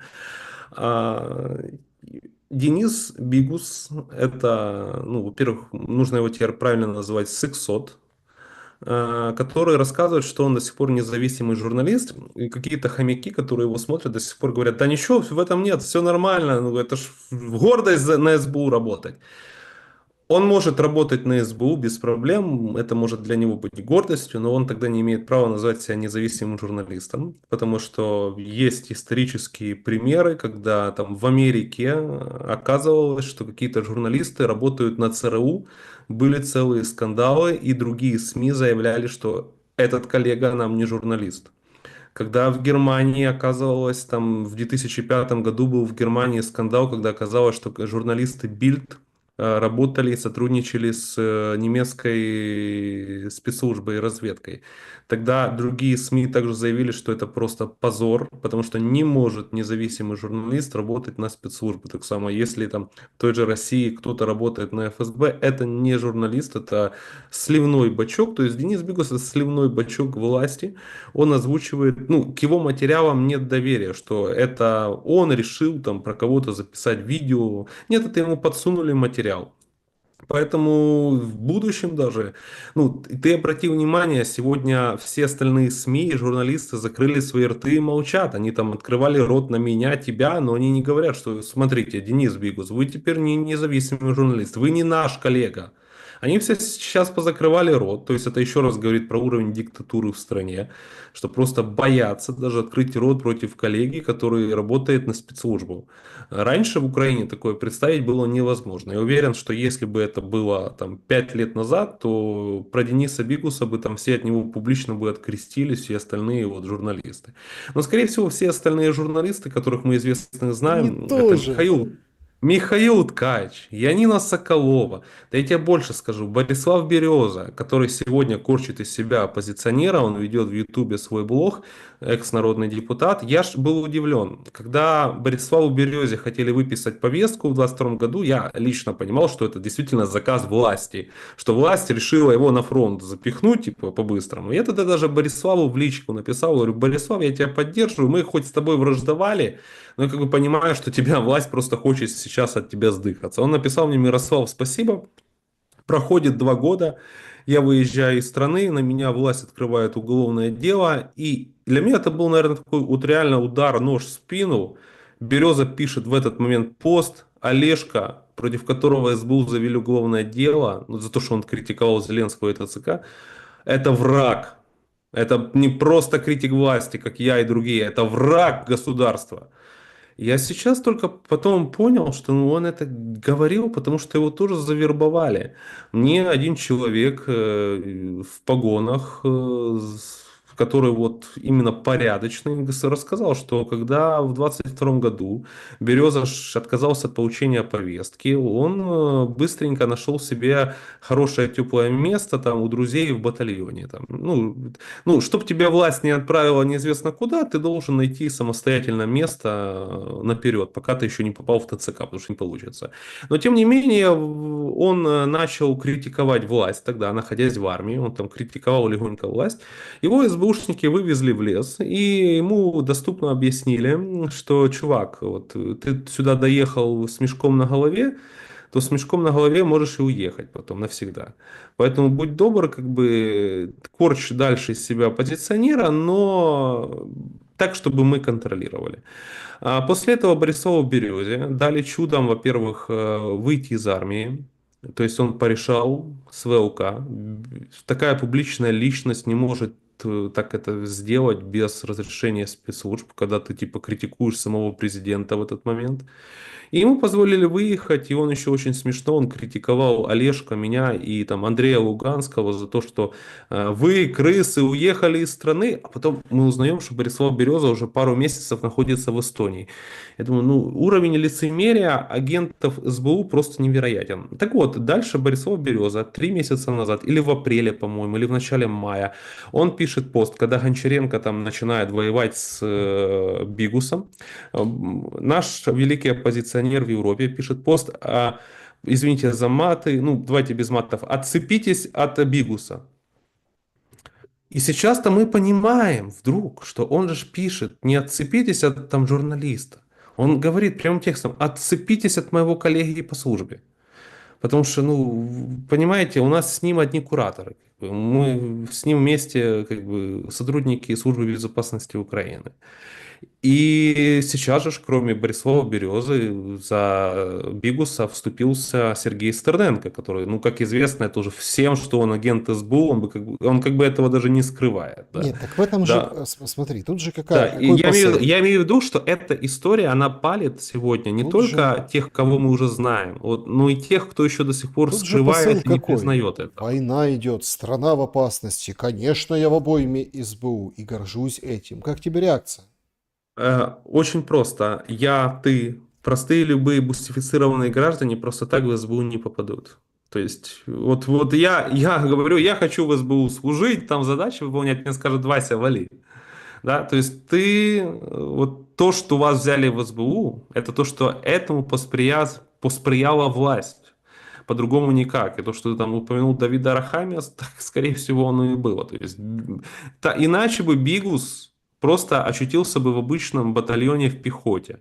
А Денис Бигус, это, ну, во-первых, нужно его теперь правильно называть сексот, который рассказывает, что он до сих пор независимый журналист, и какие-то хомяки, которые его смотрят, до сих пор говорят, да ничего в этом нет, все нормально, ну, это ж гордость на СБУ работать. Он может работать на СБУ без проблем, это может для него быть гордостью, но он тогда не имеет права назвать себя независимым журналистом, потому что есть исторические примеры, когда там в Америке оказывалось, что какие-то журналисты работают на ЦРУ, были целые скандалы, и другие СМИ заявляли, что этот коллега нам не журналист. Когда в Германии оказывалось, там в 2005 году был в Германии скандал, когда оказалось, что журналисты Bild работали и сотрудничали с немецкой спецслужбой и разведкой. Тогда другие СМИ также заявили, что это просто позор, потому что не может независимый журналист работать на спецслужбы. Так само, если там в той же России кто-то работает на ФСБ, это не журналист, это сливной бачок. То есть Денис Бигус это сливной бачок власти. Он озвучивает, ну, к его материалам нет доверия, что это он решил там про кого-то записать видео. Нет, это ему подсунули материал. Поэтому в будущем даже, ну, ты обрати внимание, сегодня все остальные СМИ и журналисты закрыли свои рты и молчат. Они там открывали рот на меня, тебя, но они не говорят, что смотрите, Денис Бигус, вы теперь не независимый журналист, вы не наш коллега. Они все сейчас позакрывали рот, то есть это еще раз говорит про уровень диктатуры в стране, что просто боятся даже открыть рот против коллеги, который работает на спецслужбу. Раньше в Украине такое представить было невозможно. Я уверен, что если бы это было там 5 лет назад, то про Дениса Бигуса бы там все от него публично бы открестились, все остальные вот журналисты. Но скорее всего все остальные журналисты, которых мы известно Они знаем, это тоже. Михаил Ткач, Янина Соколова, да я тебе больше скажу, Борислав Береза, который сегодня корчит из себя оппозиционера, он ведет в Ютубе свой блог, экс-народный депутат. Я ж был удивлен, когда Бориславу Березе хотели выписать повестку в 2022 году, я лично понимал, что это действительно заказ власти, что власть решила его на фронт запихнуть, типа, по-быстрому. Я тогда даже Бориславу в личку написал, говорю, Борислав, я тебя поддерживаю, мы хоть с тобой враждовали, но я как бы понимаю, что тебя власть просто хочет сейчас от тебя сдыхаться. Он написал мне: Мирослав, спасибо. Проходит 2 года, я выезжаю из страны, на меня власть открывает уголовное дело. И для меня это был, наверное, такой вот реально удар, нож в спину. Береза пишет в этот момент пост. Олежка, против которого СБУ завели уголовное дело, ну, за то, что он критиковал Зеленского и ТЦК, это враг. Это не просто критик власти, как я и другие, это враг государства. Я сейчас только потом понял, что ну, он это говорил, потому что его тоже завербовали. Мне один человек в погонах, который вот именно порядочный, рассказал, что когда в 22 году Береза отказался от получения повестки, он быстренько нашел себе хорошее теплое место там у друзей в батальоне. Там. Ну, чтобы тебя власть не отправила неизвестно куда, ты должен найти самостоятельно место наперед, пока ты еще не попал в ТЦК, потому что не получится. Но, тем не менее, он начал критиковать власть тогда, находясь в армии, он там критиковал легонько власть. Его СБУшники вывезли в лес, и ему доступно объяснили, что, чувак, вот ты сюда доехал с мешком на голове, то с мешком на голове можешь и уехать потом навсегда. Поэтому будь добр, как бы корчь дальше из себя оппозиционера, но так, чтобы мы контролировали. А после этого Борисову Березе дали чудом, во-первых, выйти из армии. То есть он порешал с ВЛК. Такая публичная личность не может так это сделать без разрешения спецслужб, когда ты типа критикуешь самого президента в этот момент. И ему позволили выехать, и он еще очень смешно, он критиковал Олежка, меня и там Андрея Луганского за то, что вы, крысы, уехали из страны, а потом мы узнаем, что Борислав Береза уже пару месяцев находится в Эстонии. Я думаю, ну, уровень лицемерия агентов СБУ просто невероятен. Так вот, дальше Борислав Береза 3 месяца назад, или в апреле, по-моему, или в начале мая, он пишет пост, когда Гончаренко там начинает воевать с Бигусом. Наш великий оппозиционер в Европе пишет пост, извините за маты, ну давайте без матов, отцепитесь от Бигуса. И сейчас-то мы понимаем вдруг, что он же пишет, не отцепитесь от там журналиста. Он говорит прямым текстом, отцепитесь от моего коллеги по службе. Потому что, ну, понимаете, у нас с ним одни кураторы. Мы с ним вместе как бы сотрудники службы безопасности Украины. И сейчас же, кроме Борислава Березы, за Бигуса вступился Сергей Стерненко, который, ну, как известно, это уже всем, что он агент СБУ, он как бы этого даже не скрывает. Да. Нет, так в этом же, Да. смотри, тут же Да, и какой я имею, посыл? я имею в виду, что эта история, она палит сегодня не Тут же, только тех, кого мы уже знаем, вот, но и тех, кто еще до сих пор тут же посыл скрывает и не какой? признает этого. Война идет, страна в опасности. Конечно, я в обойме СБУ и горжусь этим. Как тебе реакция? Очень просто. Я, ты, простые любые бустифицированные граждане просто так в СБУ не попадут. То есть, вот я говорю, я хочу в СБУ служить, там задачи выполнять, мне скажут, Вася, вали. Да, то есть вот то, что вас взяли в СБУ, это то, что этому посприяла власть. По-другому никак. И то, что ты там упомянул Давида Арахамия, так, скорее всего, оно и было. То есть, иначе бы Бигус просто очутился бы в обычном батальоне в пехоте.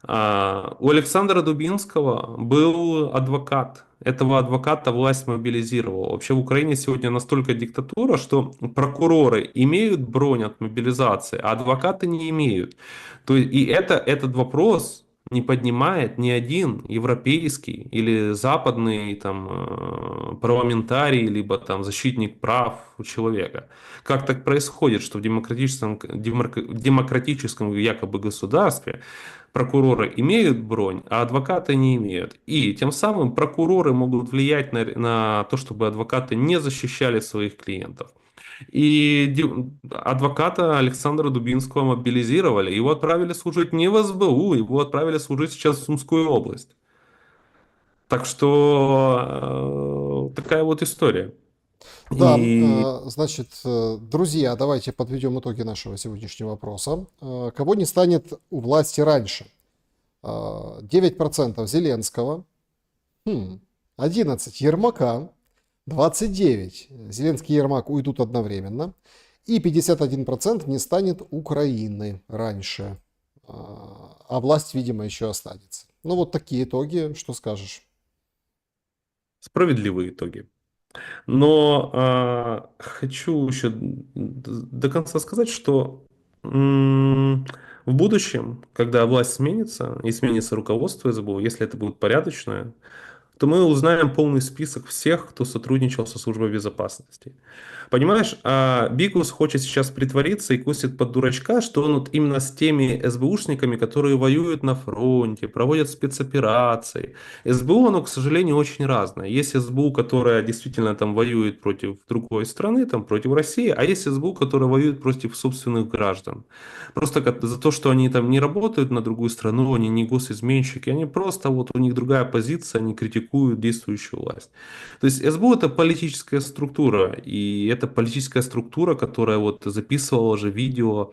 У Александра Дубинского был адвокат. Этого адвоката власть мобилизировала. Вообще в Украине сегодня настолько диктатура, что прокуроры имеют бронь от мобилизации, а адвокаты не имеют. То есть, и этот вопрос не поднимает ни один европейский или западный там, парламентарий, либо там, защитник прав человека. Как так происходит, что в демократическом якобы государстве прокуроры имеют бронь, а адвокаты не имеют. И тем самым прокуроры могут влиять на то, чтобы адвокаты не защищали своих клиентов. И адвоката Александра Дубинского мобилизировали. Его отправили служить не в СБУ, его отправили служить сейчас в Сумскую область. Так что такая вот история. Да, И значит, друзья, давайте подведем итоги нашего сегодняшнего вопроса. Кого не станет у власти раньше? 9% Зеленского, 11 Ермака, 29 Зеленский и Ермак уйдут одновременно, и 51% не станет Украины раньше, а власть, видимо, еще останется. Ну вот такие итоги, что скажешь? справедливые итоги. Но хочу еще до конца сказать, что в будущем, когда власть сменится и сменится руководство СБУ, если это будет порядочное, то мы узнаем полный список всех, кто сотрудничал со службой безопасности. Понимаешь, а Бигус хочет сейчас притвориться и косит под дурачка, что он вот именно с теми СБУшниками, которые воюют на фронте, проводят спецоперации. СБУ, оно, к сожалению, очень разное. Есть СБУ, которая действительно там воюет против другой страны, там, против России, а есть СБУ, которая воюет против собственных граждан. Просто за то, что они там не работают на другую страну, они не госизменщики, они просто вот у них другая позиция, они критикуют действующую власть. То есть СБУ это политическая структура, и это политическая структура, которая вот записывала же видео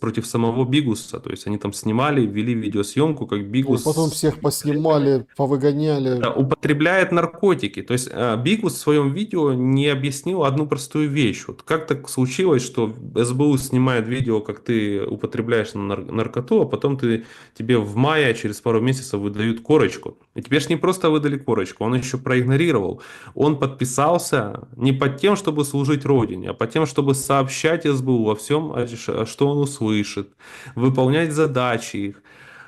против самого Бигуса, то есть они там снимали, вели видеосъемку, как И потом Бигус всех поснимали, повыгоняли. употребляет наркотики. То есть Бигус в своем видео не объяснил одну простую вещь. Вот как так случилось, что СБУ снимает видео, как ты употребляешь наркоту, а потом тебе в мае через пару месяцев выдают корочку. И тебе же не просто выдали корочку, он еще проигнорировал. Он подписался не под тем, чтобы служить Родине, а под тем, чтобы сообщать СБУ во всем, что он услышит, выполнять задачи их.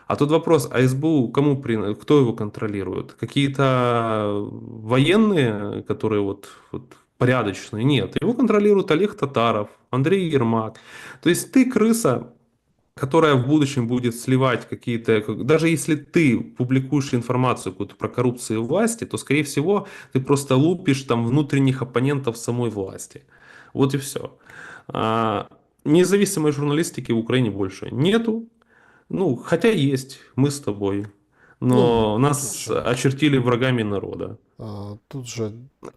А тут вопрос, а СБУ кто его контролирует? Какие-то военные, которые вот порядочные? Нет, его контролирует Олег Татаров, Андрей Ермак. То есть ты крыса, которая в будущем будет сливать даже если ты публикуешь информацию какую-то про коррупцию власти, то, скорее всего, ты просто лупишь там внутренних оппонентов самой власти. Вот и все. Независимой журналистики в Украине больше нету. Ну, хотя есть, мы с тобой. Ну, Но тут нас же, очертили врагами народа. тут же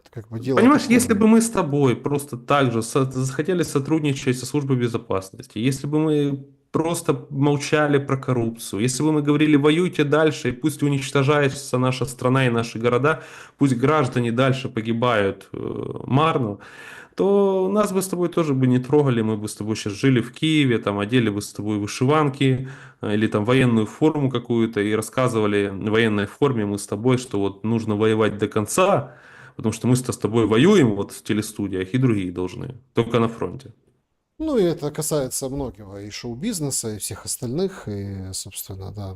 как бы дело Понимаешь, если бы такое. мы с тобой просто так же захотели сотрудничать со службой безопасности, если бы мы просто молчали про коррупцию, если бы мы говорили, воюйте дальше, и пусть уничтожается наша страна и наши города, пусть граждане дальше погибают марно, то нас бы с тобой тоже бы не трогали, мы бы с тобой сейчас жили в Киеве, там одели бы с тобой вышиванки или там военную форму какую-то и рассказывали в военной форме мы с тобой, что вот нужно воевать до конца, потому что мы с тобой воюем вот в телестудиях и другие должны, только на фронте. Ну, и это касается многого, и шоу-бизнеса, и всех остальных, и, собственно, да.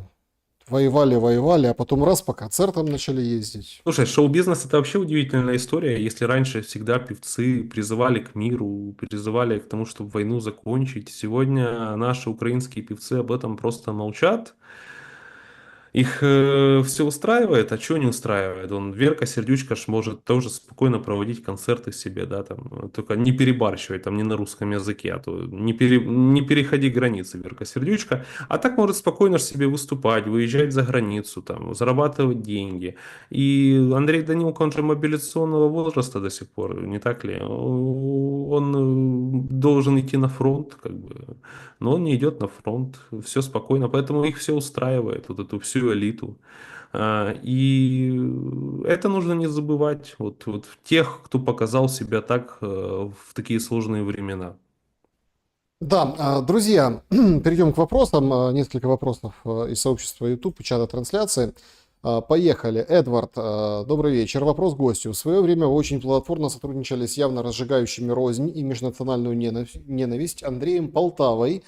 Воевали, а потом раз по концертам начали ездить. Слушай, шоу-бизнес это вообще удивительная история. Если раньше всегда певцы призывали к миру, призывали к тому, чтобы войну закончить, сегодня наши украинские певцы об этом просто молчат. Их все устраивает, а что не устраивает? Верка Сердючка ж может тоже спокойно проводить концерты себе, да, там, только не перебарщивай, там, не на русском языке, а то не переходи границы, Верка Сердючка. А так может спокойно ж себе выступать, выезжать за границу, там, зарабатывать деньги. И Андрей Данилко, он же мобилизационного возраста до сих пор, не так ли? Он должен идти на фронт, как бы, но он не идет на фронт, все спокойно, поэтому их все устраивает, вот эту всю элиту. И это нужно не забывать, вот тех, кто показал себя так в такие сложные времена. Да, друзья, перейдем к вопросам. Несколько вопросов из сообщества YouTube и чата трансляции. Поехали. Эдвард, добрый вечер. Вопрос гостю. В свое время вы очень плодотворно сотрудничали с явно разжигающими рознь и межнациональную ненависть Андреем Полтавой,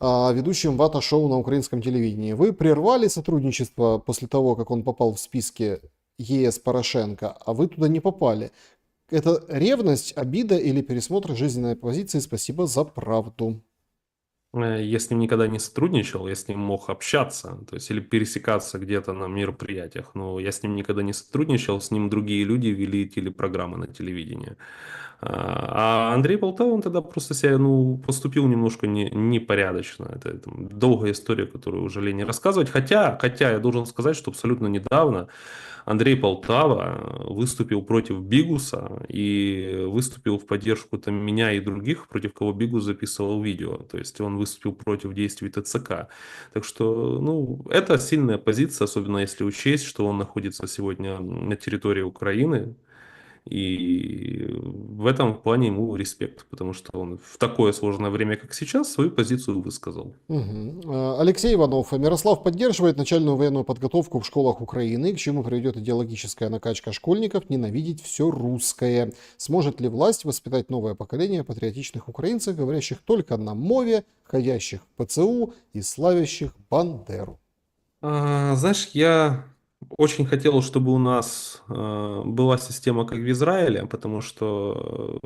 ведущим вата-шоу на украинском телевидении. Вы прервали сотрудничество после того, как он попал в списки ЕС Порошенко, а вы туда не попали. Это ревность, обида или пересмотр жизненной позиции? Спасибо за правду. Я с ним никогда не сотрудничал, я с ним мог общаться, то есть или пересекаться где-то на мероприятиях, но я с ним никогда не сотрудничал, с ним другие люди вели телепрограммы на телевидении. А Андрей Полтава, он тогда просто себя, поступил немножко непорядочно. Это долгая история, которую уже лень рассказывать. Хотя я должен сказать, что абсолютно недавно Андрей Полтава выступил против Бигуса и выступил в поддержку там, меня и других, против кого Бигус записывал видео. То есть он выступил против действий ТЦК. Так что, это сильная позиция, особенно если учесть, что он находится сегодня на территории Украины. И в этом плане ему респект, потому что он в такое сложное время, как сейчас, свою позицию высказал. Угу. Алексей Иванов. Мирослав поддерживает начальную военную подготовку в школах Украины, к чему приведет идеологическая накачка школьников ненавидеть все русское. Сможет ли власть воспитать новое поколение патриотичных украинцев, говорящих только на мове, ходящих в ПЦУ и славящих Бандеру? Знаешь, я очень хотел, чтобы у нас была система как в Израиле, потому что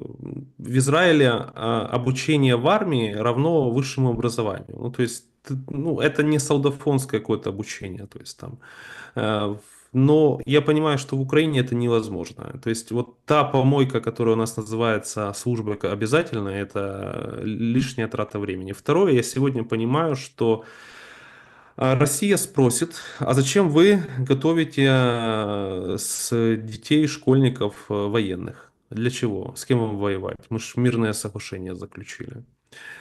в Израиле обучение в армии равно высшему образованию. Ну, то есть, ну, это не солдафонское какое-то обучение, то есть там. Но я понимаю, что в Украине это невозможно. То есть вот та помойка, которая у нас называется служба обязательная, это лишняя трата времени. Второе, я сегодня понимаю, что Россия спросит, а зачем вы готовите с детей школьников военных? Для чего? С кем вам воевать? Мы же мирное соглашение заключили.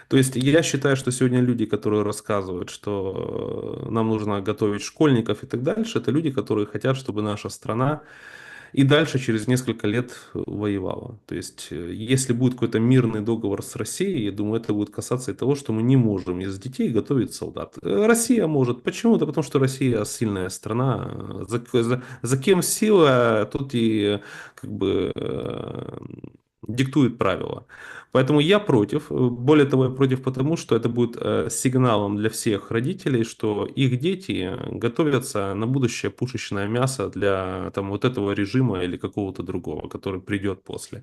То есть я считаю, что сегодня люди, которые рассказывают, что нам нужно готовить школьников и так дальше, это люди, которые хотят, чтобы наша страна и дальше через несколько лет воевала. То есть, если будет какой-то мирный договор с Россией, я думаю, это будет касаться и того, что мы не можем из детей готовить солдат. Россия может. Почему? Да потому что Россия сильная страна. За кем сила, тут и как бы диктует правила. Поэтому я против. Более того, я против потому, что это будет сигналом для всех родителей, что их дети готовятся на будущее пушечное мясо для там, вот этого режима или какого-то другого, который придет после.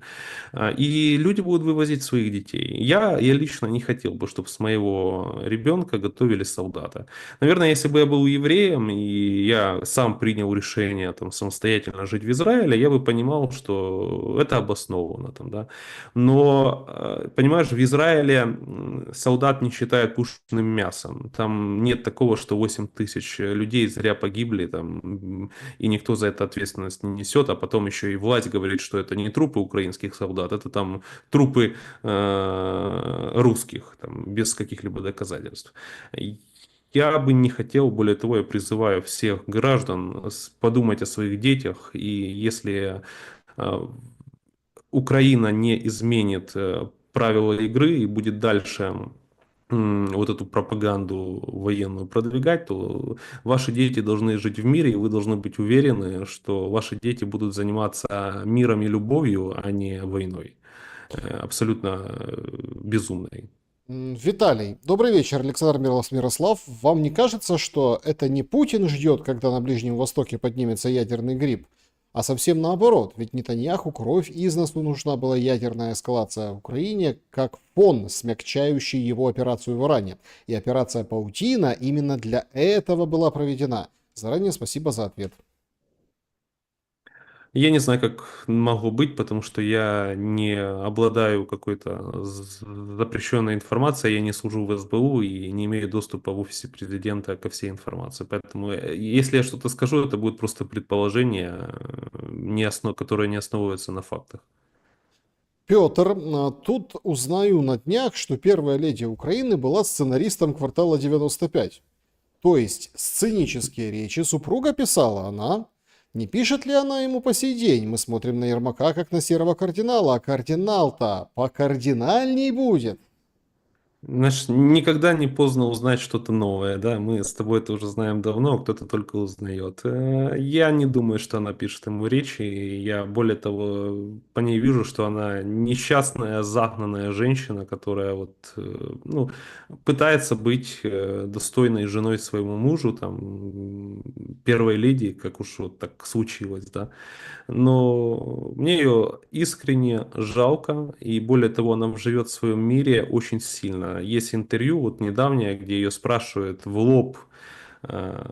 И люди будут вывозить своих детей. Я лично не хотел бы, чтобы с моего ребенка готовили солдата. Наверное, если бы я был евреем, и я сам принял решение там, самостоятельно жить в Израиле, я бы понимал, что это обосновано. Там, да? Но, понимаешь, в Израиле солдат не считают пушечным мясом. Там нет такого, что 8 тысяч людей зря погибли, там, и никто за это ответственность не несет, а потом еще и власть говорит, что это не трупы украинских солдат, это там трупы русских, там, без каких-либо доказательств. Я бы не хотел, более того, я призываю всех граждан подумать о своих детях, и если э, Украина не изменит правила игры и будет дальше вот эту пропаганду военную продвигать, то ваши дети должны жить в мире, и вы должны быть уверены, что ваши дети будут заниматься миром и любовью, а не войной. Абсолютно безумной. Виталий, добрый вечер, Александр Мирослав. Вам не кажется, что это не Путин ждет, когда на Ближнем Востоке поднимется ядерный грипп, а совсем наоборот? Ведь Нетаньяху кровь из носу нужна была ядерная эскалация в Украине как фон, смягчающий его операцию в Иране. И операция «Паутина» именно для этого была проведена. Заранее спасибо за ответ. Я не знаю, как могло быть, потому что я не обладаю какой-то запрещенной информацией, я не служу в СБУ и не имею доступа в офисе президента ко всей информации. Поэтому, если я что-то скажу, это будет просто предположение, которое не основывается на фактах. Петр, тут узнаю на днях, что первая леди Украины была сценаристом «Квартала 95». То есть сценические речи супруга писала она. Не пишет ли она ему по сей день? Мы смотрим на Ермака как на серого кардинала, а кардинал-то покардинальней будет. Знаешь, никогда не поздно узнать что-то новое, да, мы с тобой это уже знаем давно, кто-то только узнает. Я не думаю, что она пишет ему речи, и я более того по ней вижу, что она несчастная, загнанная женщина, которая вот, ну, пытается быть достойной женой своему мужу, там, первой леди, как уж вот так случилось, да. Но мне ее искренне жалко, и более того, она живет в своем мире очень сильно. Есть интервью, вот недавнее, где ее спрашивают в лоб,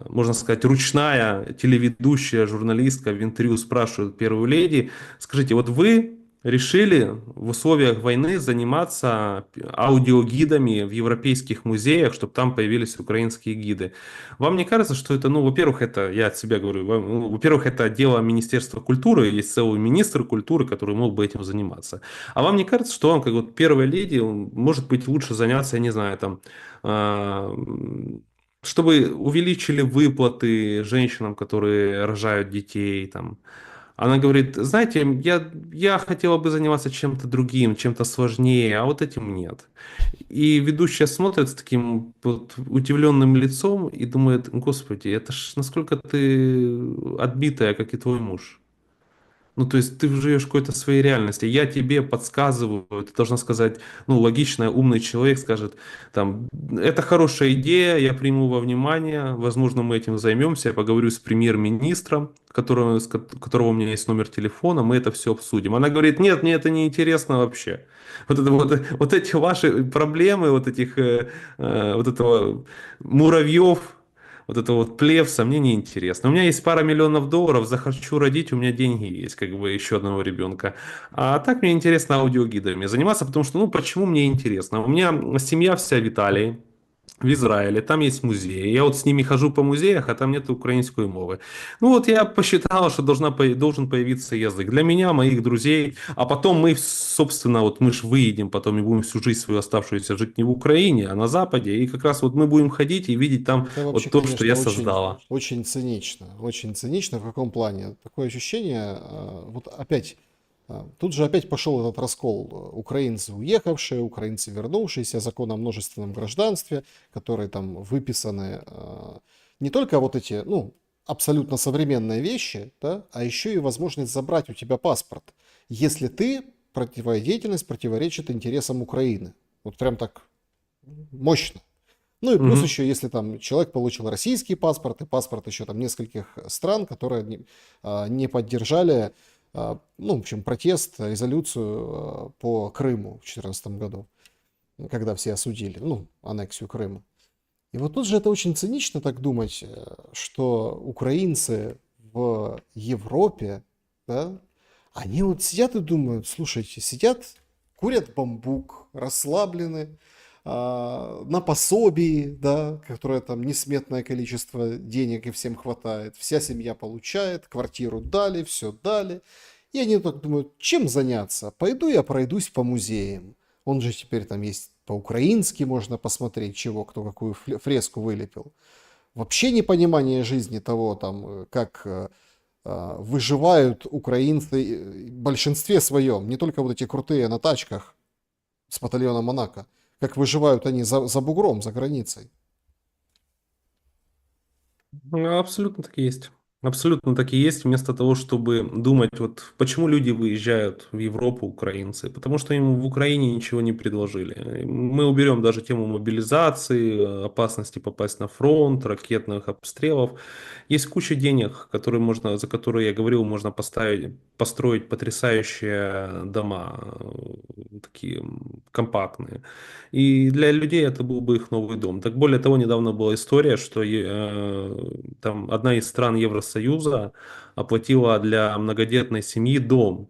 можно сказать, ручная телеведущая, журналистка в интервью спрашивает первую леди, скажите, вот вы решили в условиях войны заниматься аудиогидами в европейских музеях, чтобы там появились украинские гиды. Вам не кажется, что это, ну, во-первых, это, я от себя говорю, во-первых, это дело Министерства культуры, есть целый министр культуры, который мог бы этим заниматься. А вам не кажется, что вам, как вот первая леди, может быть, лучше заняться, я не знаю, там, а, чтобы увеличили выплаты женщинам, которые рожают детей, там. Она говорит, знаете, я хотела бы заниматься чем-то другим, чем-то сложнее, а вот этим нет. И ведущая смотрит с таким вот удивленным лицом и думает, господи, это ж насколько ты отбитая, как и твой муж. Ну, то есть ты живешь в какой-то своей реальности. Я тебе подсказываю, ты должна сказать, ну, логичный, умный человек скажет, там, это хорошая идея, я приму во внимание, возможно, мы этим займемся, я поговорю с премьер-министром, которого у меня есть номер телефона, мы это все обсудим. Она говорит, нет, мне это не интересно вообще. Вот эти ваши проблемы, вот этого муравьев, вот это вот плевса, мне не интересно. У меня есть пара миллионов долларов, захочу родить, у меня деньги есть, как бы еще одного ребенка. А так мне интересно аудиогидами заниматься, потому что, ну, почему мне интересно? У меня семья вся в Италии, в Израиле, там есть музеи. Я вот с ними хожу по музеях, а там нет украинской мовы. Ну вот я посчитал, что должен появиться язык. Для меня, моих друзей. А потом мы, собственно, вот мы же выедем потом и будем всю жизнь свою оставшуюся жить не в Украине, а на Западе. И как раз вот мы будем ходить и видеть там Это вообще, вот то, что конечно, я очень, создала. очень цинично. Очень цинично. В каком плане? Такое ощущение, вот опять, тут же опять пошел этот раскол. Украинцы уехавшие, украинцы вернувшиеся, закон о множественном гражданстве, которые там выписаны не только вот эти, ну, абсолютно современные вещи, да, а еще и возможность забрать у тебя паспорт, если твоя деятельность противоречит интересам Украины. Вот прям так мощно. Ну и плюс Мгм. еще, если там человек получил российский паспорт и паспорт еще там нескольких стран, которые не поддержали, ну, в общем, протест, резолюцию по Крыму в 2014 году, когда все осудили, ну, аннексию Крыма. И вот тут же это очень цинично так думать, что украинцы в Европе, да, они вот сидят и думают, слушайте, сидят, курят бамбук, расслаблены, на пособии, да, которое там несметное количество денег и всем хватает. Вся семья получает, квартиру дали, все дали. И они так думают, чем заняться? Пойду я пройдусь по музеям. Он же теперь там есть по-украински, можно посмотреть, чего, кто какую фреску вылепил. Вообще непонимание жизни того, там, как выживают украинцы в большинстве своем, не только вот эти крутые на тачках с батальона Монако, как выживают они за бугром, за границей. Ну, абсолютно так и есть. Абсолютно так и есть. Вместо того, чтобы думать, вот почему люди выезжают в Европу, украинцы, потому что им в Украине ничего не предложили. Мы уберем даже тему мобилизации, опасности попасть на фронт, ракетных обстрелов. Есть куча денег, которые можно, за которые я говорил, можно построить потрясающие дома, такие компактные. И для людей это был бы их новый дом. Так более того, недавно была история, что там одна из стран Евросоюза оплатила для многодетной семьи дом.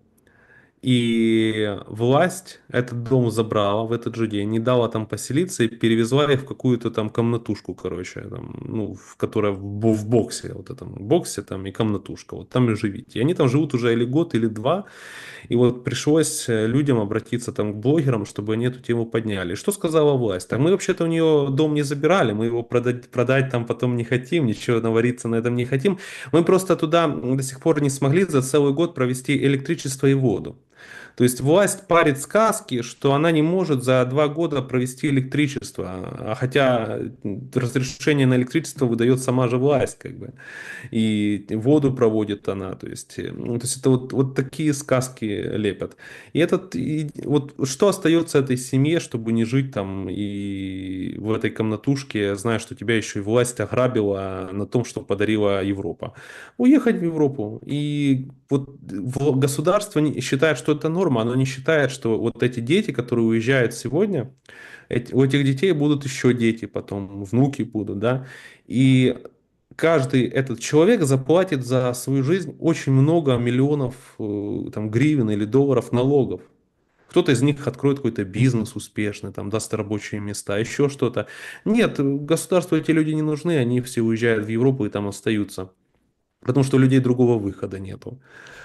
И власть этот дом забрала в этот же день, не дала там поселиться и перевезла их в какую-то там комнатушку, короче, там, ну, которая в боксе, вот этом боксе там и комнатушка, вот там и живите. И они там живут уже или год, или два, и вот пришлось людям обратиться там к блогерам, чтобы они эту тему подняли. И что сказала власть? Так мы вообще-то у нее дом не забирали, мы его продать там потом не хотим, ничего навариться на этом не хотим. Мы просто туда до сих пор не смогли за целый год провести электричество и воду. То есть власть парит сказки, что она не может за 2 года провести электричество, а хотя разрешение на электричество выдает сама же власть, как бы, и воду проводит она, то есть, ну, то есть это вот такие сказки лепят. И вот что остается этой семье, чтобы не жить там и в этой комнатушке, зная, что тебя еще и власть ограбила на том, что подарила Европа? Уехать в Европу. И вот государство считает, что это норма, оно не считает, что вот эти дети, которые уезжают сегодня, у этих детей будут еще дети потом, внуки будут, да, и каждый этот человек заплатит за свою жизнь очень много миллионов там, гривен или долларов налогов. Кто-то из них откроет какой-то бизнес успешный, там, даст рабочие места, еще что-то. Нет, государству эти люди не нужны, они все уезжают в Европу и там остаются. Потому что у людей другого выхода нету.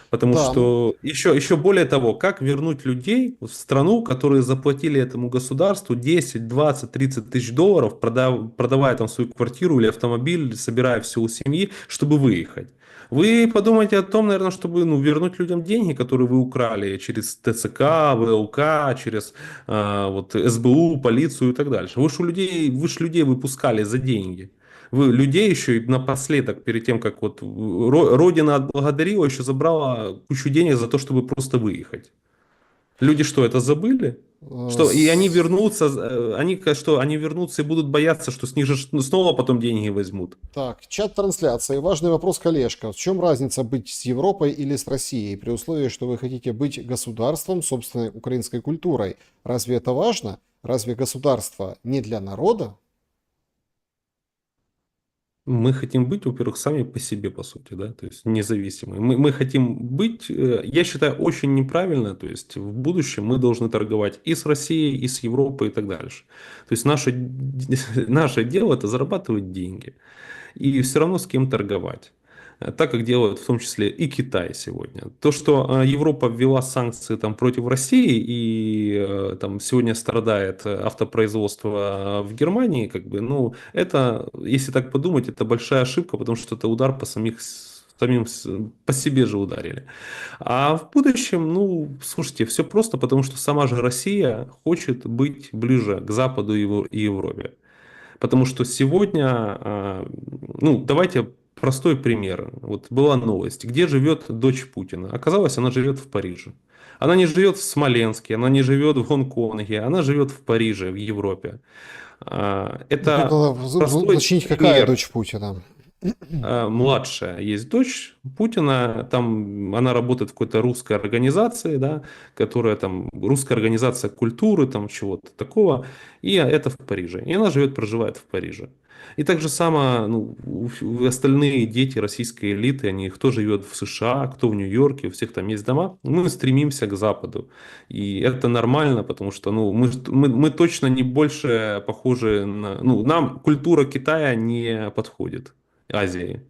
Потому Да, что еще более того, как вернуть людей в страну, которые заплатили этому государству 10, 20, 30 тысяч долларов, продавая там свою квартиру или автомобиль, собирая все у семьи, чтобы выехать. Вы подумайте о том, наверное, чтобы ну, вернуть людям деньги, которые вы украли через ТЦК, ВЛК, через вот, СБУ, полицию и так дальше. Вы ж людей выпускали за деньги. Вы людей еще и напоследок, перед тем, как вот Родина отблагодарила, еще забрала кучу денег за то, чтобы просто выехать. Люди что, это забыли? Э, Что, и они с- вернутся, что, они вернутся и будут бояться, что с них же снова потом деньги возьмут. Так, чат трансляции. Важный вопрос, коллежка. В чем разница быть с Европой или с Россией, при условии, что вы хотите быть государством с собственной украинской культурой? Разве это важно? Разве государство не для народа? Мы хотим быть, во-первых, сами по себе, по сути, да, то есть независимые. Мы хотим быть, я считаю, очень неправильно, то есть в будущем мы должны торговать и с Россией, и с Европой, и так дальше. То есть наше дело это зарабатывать деньги и все равно с кем торговать. Так как делают в том числе и Китай сегодня. То, что Европа ввела санкции там, против России и там, сегодня страдает автопроизводство в Германии, как бы, ну, это, если так подумать, это большая ошибка, потому что это удар по по себе же ударили. А в будущем, ну, слушайте, все просто, потому что сама же Россия хочет быть ближе к Западу и Европе. Потому что сегодня, ну, давайте простой пример. Вот была новость, где живет дочь Путина. Оказалось, она живет в Париже. Она не живет в Смоленске, она не живет в Гонконге, она живет в Париже, в Европе. Ну, тут Это надо простой уточнить, какая пример. дочь Путина. Младшая есть дочь Путина, там она работает в какой-то русской организации, да, которая там, русская организация культуры, там чего-то такого, и это в Париже. И она живет, проживает в Париже. И так же само, ну, остальные дети российской элиты, они, кто живет в США, кто в Нью-Йорке, у всех там есть дома, мы стремимся к Западу. И это нормально, потому что, ну, мы точно не больше похожи на, ну, нам культура Китая не подходит. Азии.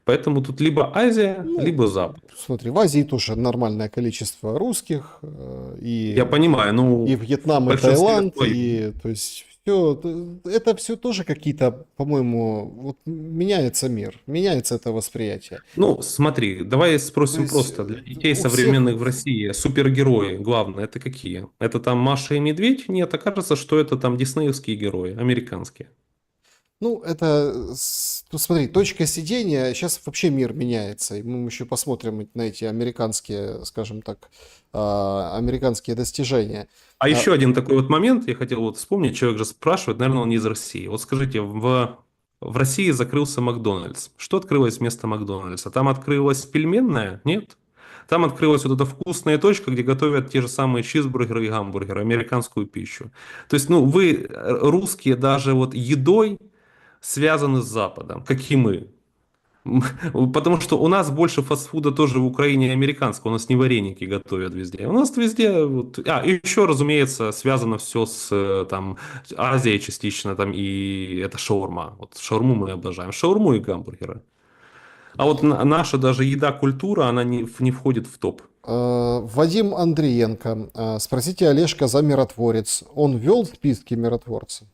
Поэтому тут либо Азия, Ну, либо Запад. смотри, в Азии тоже нормальное количество русских, Я понимаю, и ну, в Вьетнам, и большинстве Таиланд, своем. и то есть все, это все тоже какие-то, по-моему, вот меняется мир, меняется это восприятие. Ну, смотри, давай То спросим есть просто, для детей у всех, современных в России супергерои главные, это какие? Это там Маша и Медведь? Нет, окажется, что это там диснеевские герои, американские. ну, это, ну, смотри, точка сидения, сейчас вообще мир меняется, и мы еще посмотрим на эти американские, скажем так, американские достижения. А А, еще один такой вот момент, я хотел вот вспомнить, человек же спрашивает, наверное, он не из России. Вот скажите, в России закрылся Макдональдс. Что открылось вместо Макдональдса? Там открылась пельменная? Нет. Там открылась вот эта вкусная точка, где готовят те же самые чизбургеры и гамбургеры, американскую пищу. То есть, ну, вы, русские, даже вот едой связаны с Западом, как и мы. Потому что у нас больше фастфуда тоже в Украине американского, у нас не вареники готовят везде. У нас везде, вот, и еще, разумеется, связано все с там, Азией частично, там, и это шаурма. Вот шаурму мы обожаем, шаурму и гамбургеры. А вот наша даже еда-культура, она не входит в топ. Вадим Андриенко, спросите Олежка за миротворец, он вел списки миротворцев?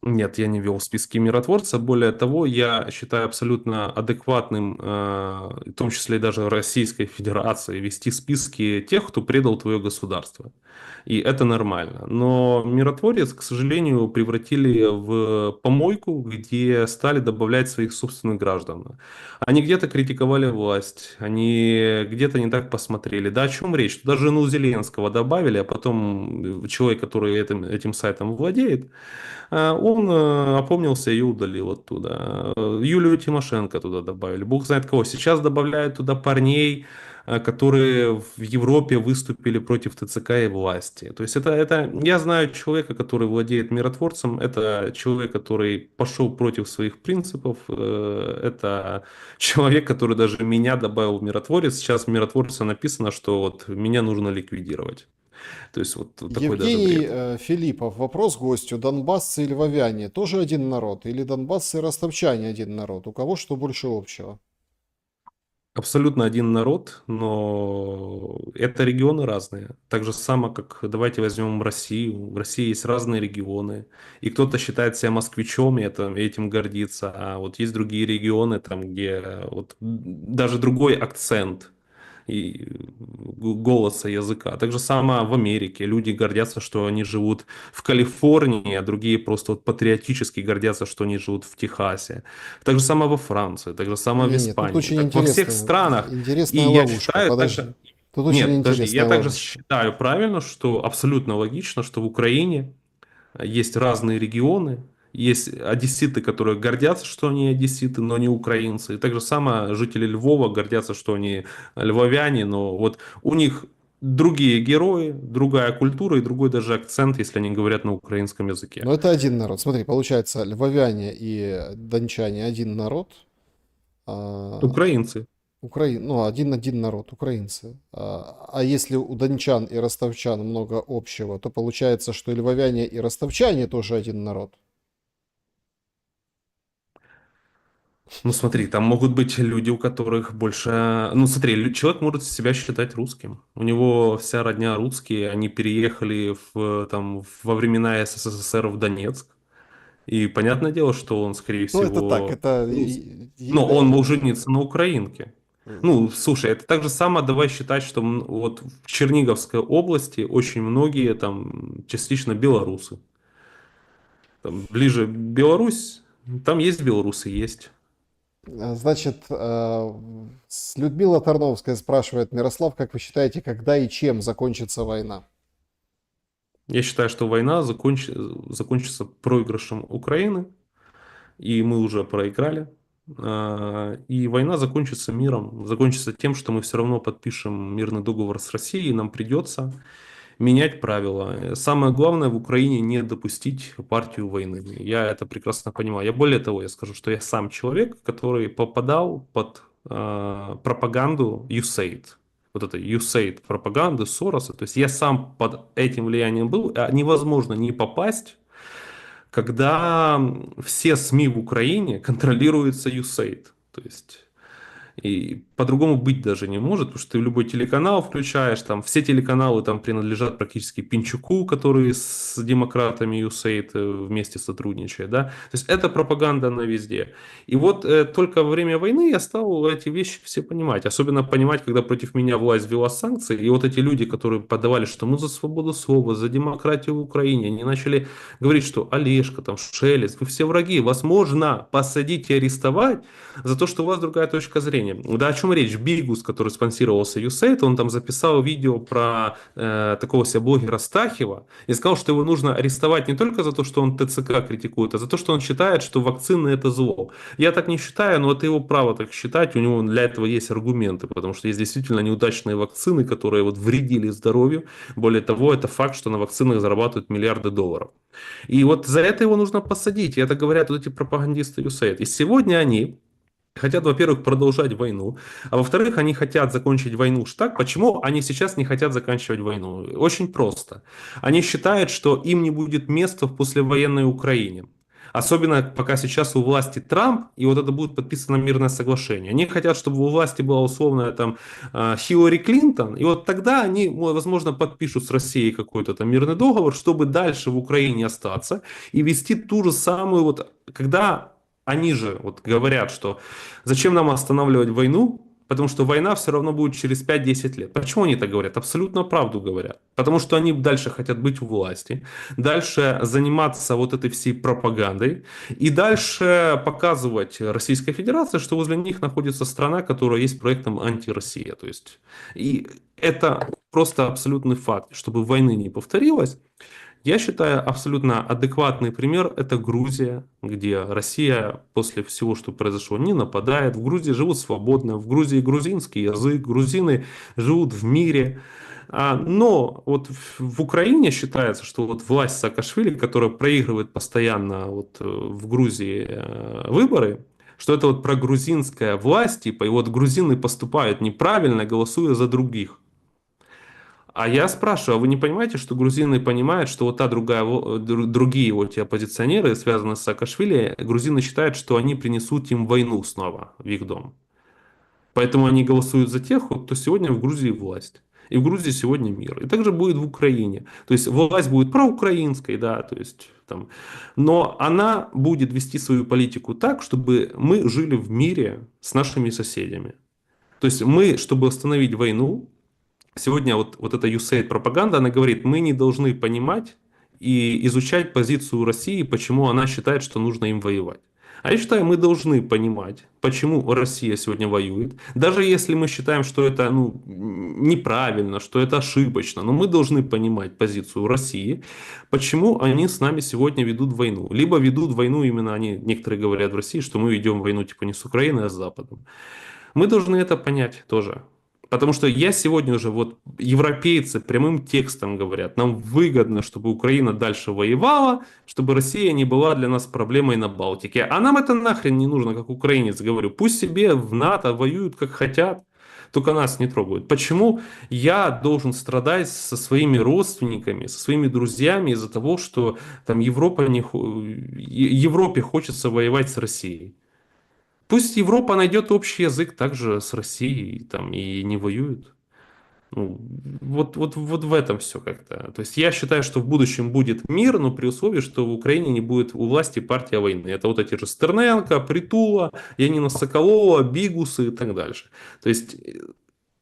Нет, я не вел списки миротворца. Более того, я считаю абсолютно адекватным, в том числе и даже Российской Федерации, вести списки тех, кто предал твое государство. И это нормально. Но миротворец, к сожалению, превратили в помойку, где стали добавлять своих собственных граждан. Они где-то критиковали власть, они где-то не так посмотрели. Да о чем речь? Туда жену Зеленского добавили, а потом человек, который этим сайтом владеет, он опомнился и удалил оттуда. Юлию Тимошенко туда добавили. Бог знает кого. Сейчас добавляют туда парней, которые в Европе выступили против ТЦК и власти. То есть я знаю человека, который владеет миротворцем. Это человек, который пошел против своих принципов. Это человек, который даже меня добавил в миротворец. Сейчас в миротворце написано, что вот меня нужно ликвидировать. То есть вот такой даже Евгений бред. Филиппов, вопрос гостю. Донбассцы и львовяне тоже один народ? Или донбассы и ростовчане один народ? У кого что больше общего? Абсолютно один народ, но это регионы разные. Так же само, как давайте возьмем Россию. В России есть разные регионы. И кто-то считает себя москвичом и этим гордится. А вот есть другие регионы, там, где вот даже другой акцент. и голоса, языка. Так же самое в Америке. Люди гордятся, что они живут в Калифорнии, а другие просто вот патриотически гордятся, что они живут в Техасе. Так же самое во Франции, так же самое в Не-не, тут Испании. очень Так во всех странах. И интересная я ловушка. считаю Подожди. также... Тут очень Нет, подожди, я интересная также ловушка. считаю правильно, что абсолютно логично, что в Украине есть разные регионы, есть одесситы, которые гордятся, что они одесситы, но не украинцы. И так же самое жители Львова гордятся, что они львовяне, но вот у них другие герои, другая культура и другой даже акцент, если они говорят на украинском языке. Но это один народ. Смотри, получается, львовяне и дончане один народ, а, Украинцы. ну, один народ, украинцы. А если у дончан и ростовчан много общего, то получается, что и львовяне и ростовчане тоже один народ. Ну смотри, там могут быть люди, у которых больше... Ну смотри, человек может себя считать русским. У него вся родня русские, они переехали во времена СССР в Донецк. И понятное дело, что он, скорее Ну, это так, всего, это... русский. Но он мог жениться на украинке. м, Ну, слушай, это так же самое, давай считать, что вот в Черниговской области очень многие там частично белорусы. Там ближе Беларусь, там есть белорусы, есть. Значит, Людмила Тарновская спрашивает: Мирослав, как вы считаете, когда и чем закончится война? Я считаю, что война закончится проигрышем Украины, и мы уже проиграли. И война закончится миром, закончится тем, что мы все равно подпишем мирный договор с Россией, и нам придется менять правила. Самое главное в Украине не допустить партию войны. Я это прекрасно понимаю. Я более того, я скажу, что я сам человек, который попадал под пропаганду USAID. Вот это USAID пропаганды Сороса. То есть я сам под этим влиянием был. Невозможно не попасть, когда все СМИ в Украине контролируются USAID. То есть и по-другому быть даже не может, потому что ты в любой телеканал включаешь, там все телеканалы там принадлежат практически Пинчуку, который с демократами USAID вместе сотрудничает, да. То есть это пропаганда на везде. И вот только во время войны я стал эти вещи все понимать. Особенно понимать, когда против меня власть ввела санкции, и вот эти люди, которые подавали, что мы за свободу слова, за демократию в Украине, они начали говорить, что Олежка, там, Шелест, вы все враги, вас можно посадить и арестовать за то, что у вас другая точка зрения. Да, о чем речь? Бигус, который спонсировался USAID, он там записал видео про такого себе блогера Стахева и сказал, что его нужно арестовать не только за то, что он ТЦК критикует, а за то, что он считает, что вакцины это зло. Я так не считаю, но это его право так считать, у него для этого есть аргументы, потому что есть действительно неудачные вакцины, которые вот вредили здоровью. Более того, это факт, что на вакцинах зарабатывают миллиарды долларов. И вот за это его нужно посадить, и это говорят вот эти пропагандисты USAID. И сегодня они хотят, во-первых, продолжать войну, а во-вторых, они хотят закончить войну так. Почему они сейчас не хотят заканчивать войну? Очень просто. Они считают, что им не будет места в послевоенной Украине. Особенно пока сейчас у власти Трамп, и вот это будет подписано мирное соглашение. Они хотят, чтобы у власти была условная там Хиллари Клинтон, и вот тогда они, возможно, подпишут с Россией какой-то там мирный договор, чтобы дальше в Украине остаться и вести ту же самую, вот когда они же вот говорят, что зачем нам останавливать войну, потому что война все равно будет через 5-10 лет. Почему они так говорят? Абсолютно правду говорят. Потому что они дальше хотят быть у власти, дальше заниматься вот этой всей пропагандой и дальше показывать Российской Федерации, что возле них находится страна, которая есть проектом антироссия. То есть, и это просто абсолютный факт. Чтобы войны не повторилось, я считаю, абсолютно адекватный пример – это Грузия, где Россия после всего, что произошло, не нападает. В Грузии живут свободно, в Грузии грузинский язык, грузины живут в мире. Но вот в Украине считается, что вот власть Саакашвили, которая проигрывает постоянно вот в Грузии выборы, что это вот прогрузинская власть, типа, и вот грузины поступают неправильно, голосуя за других. А я спрашиваю, а вы не понимаете, что грузины понимают, что вот другие вот эти оппозиционеры, связанные с Саакашвили, грузины считают, что они принесут им войну снова в их дом. Поэтому они голосуют за тех, вот, кто сегодня в Грузии власть. И в Грузии сегодня мир. И также будет в Украине. То есть власть будет проукраинской, да, то есть там, но она будет вести свою политику так, чтобы мы жили в мире с нашими соседями. То есть мы, чтобы остановить войну, сегодня вот эта USAID пропаганда, она говорит, мы не должны понимать и изучать позицию России, почему она считает, что нужно им воевать. А я считаю, мы должны понимать, почему Россия сегодня воюет. Даже если мы считаем, что это неправильно, что это ошибочно, но мы должны понимать позицию России, почему они с нами сегодня ведут войну. Либо ведут войну именно они, некоторые говорят в России, что мы ведем войну типа не с Украиной, а с Западом. Мы должны это понять тоже. Потому что я сегодня уже, вот европейцы прямым текстом говорят, нам выгодно, чтобы Украина дальше воевала, чтобы Россия не была для нас проблемой на Балтике. А нам это нахрен не нужно, как украинец говорю. Пусть себе в НАТО воюют как хотят, только нас не трогают. Почему я должен страдать со своими родственниками, со своими друзьями из-за того, что там Европе хочется воевать с Россией? Пусть Европа найдет общий язык также с Россией там, и не воюет. Ну, вот в этом все как-то. То есть я считаю, что в будущем будет мир, но при условии, что в Украине не будет у власти партия войны. Это вот эти же Стерненко, Притула, Янина Соколова, Бигусы и так дальше. То есть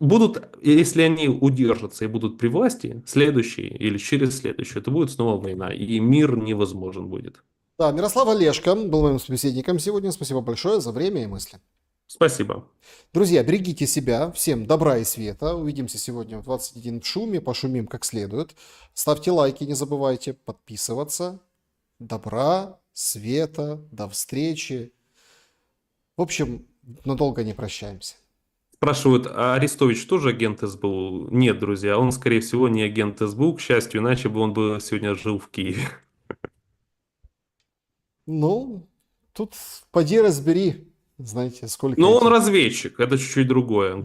будут, если они удержатся и будут при власти, следующий или через следующий, это будет снова война, и мир невозможен будет. Да, Мирослав Олешко был моим собеседником сегодня. Спасибо большое за время и мысли. Спасибо. Друзья, берегите себя. Всем добра и света. Увидимся сегодня в 21 в шуме. Пошумим как следует. Ставьте лайки, не забывайте подписываться. Добра, света, до встречи. В общем, надолго не прощаемся. Спрашивают, а Арестович тоже агент СБУ? Нет, друзья, он, скорее всего, не агент СБУ, к счастью, иначе бы он бы сегодня жил в Киеве. Ну, тут поди разбери, знаете, сколько Но он этих- разведчик, это чуть-чуть другое.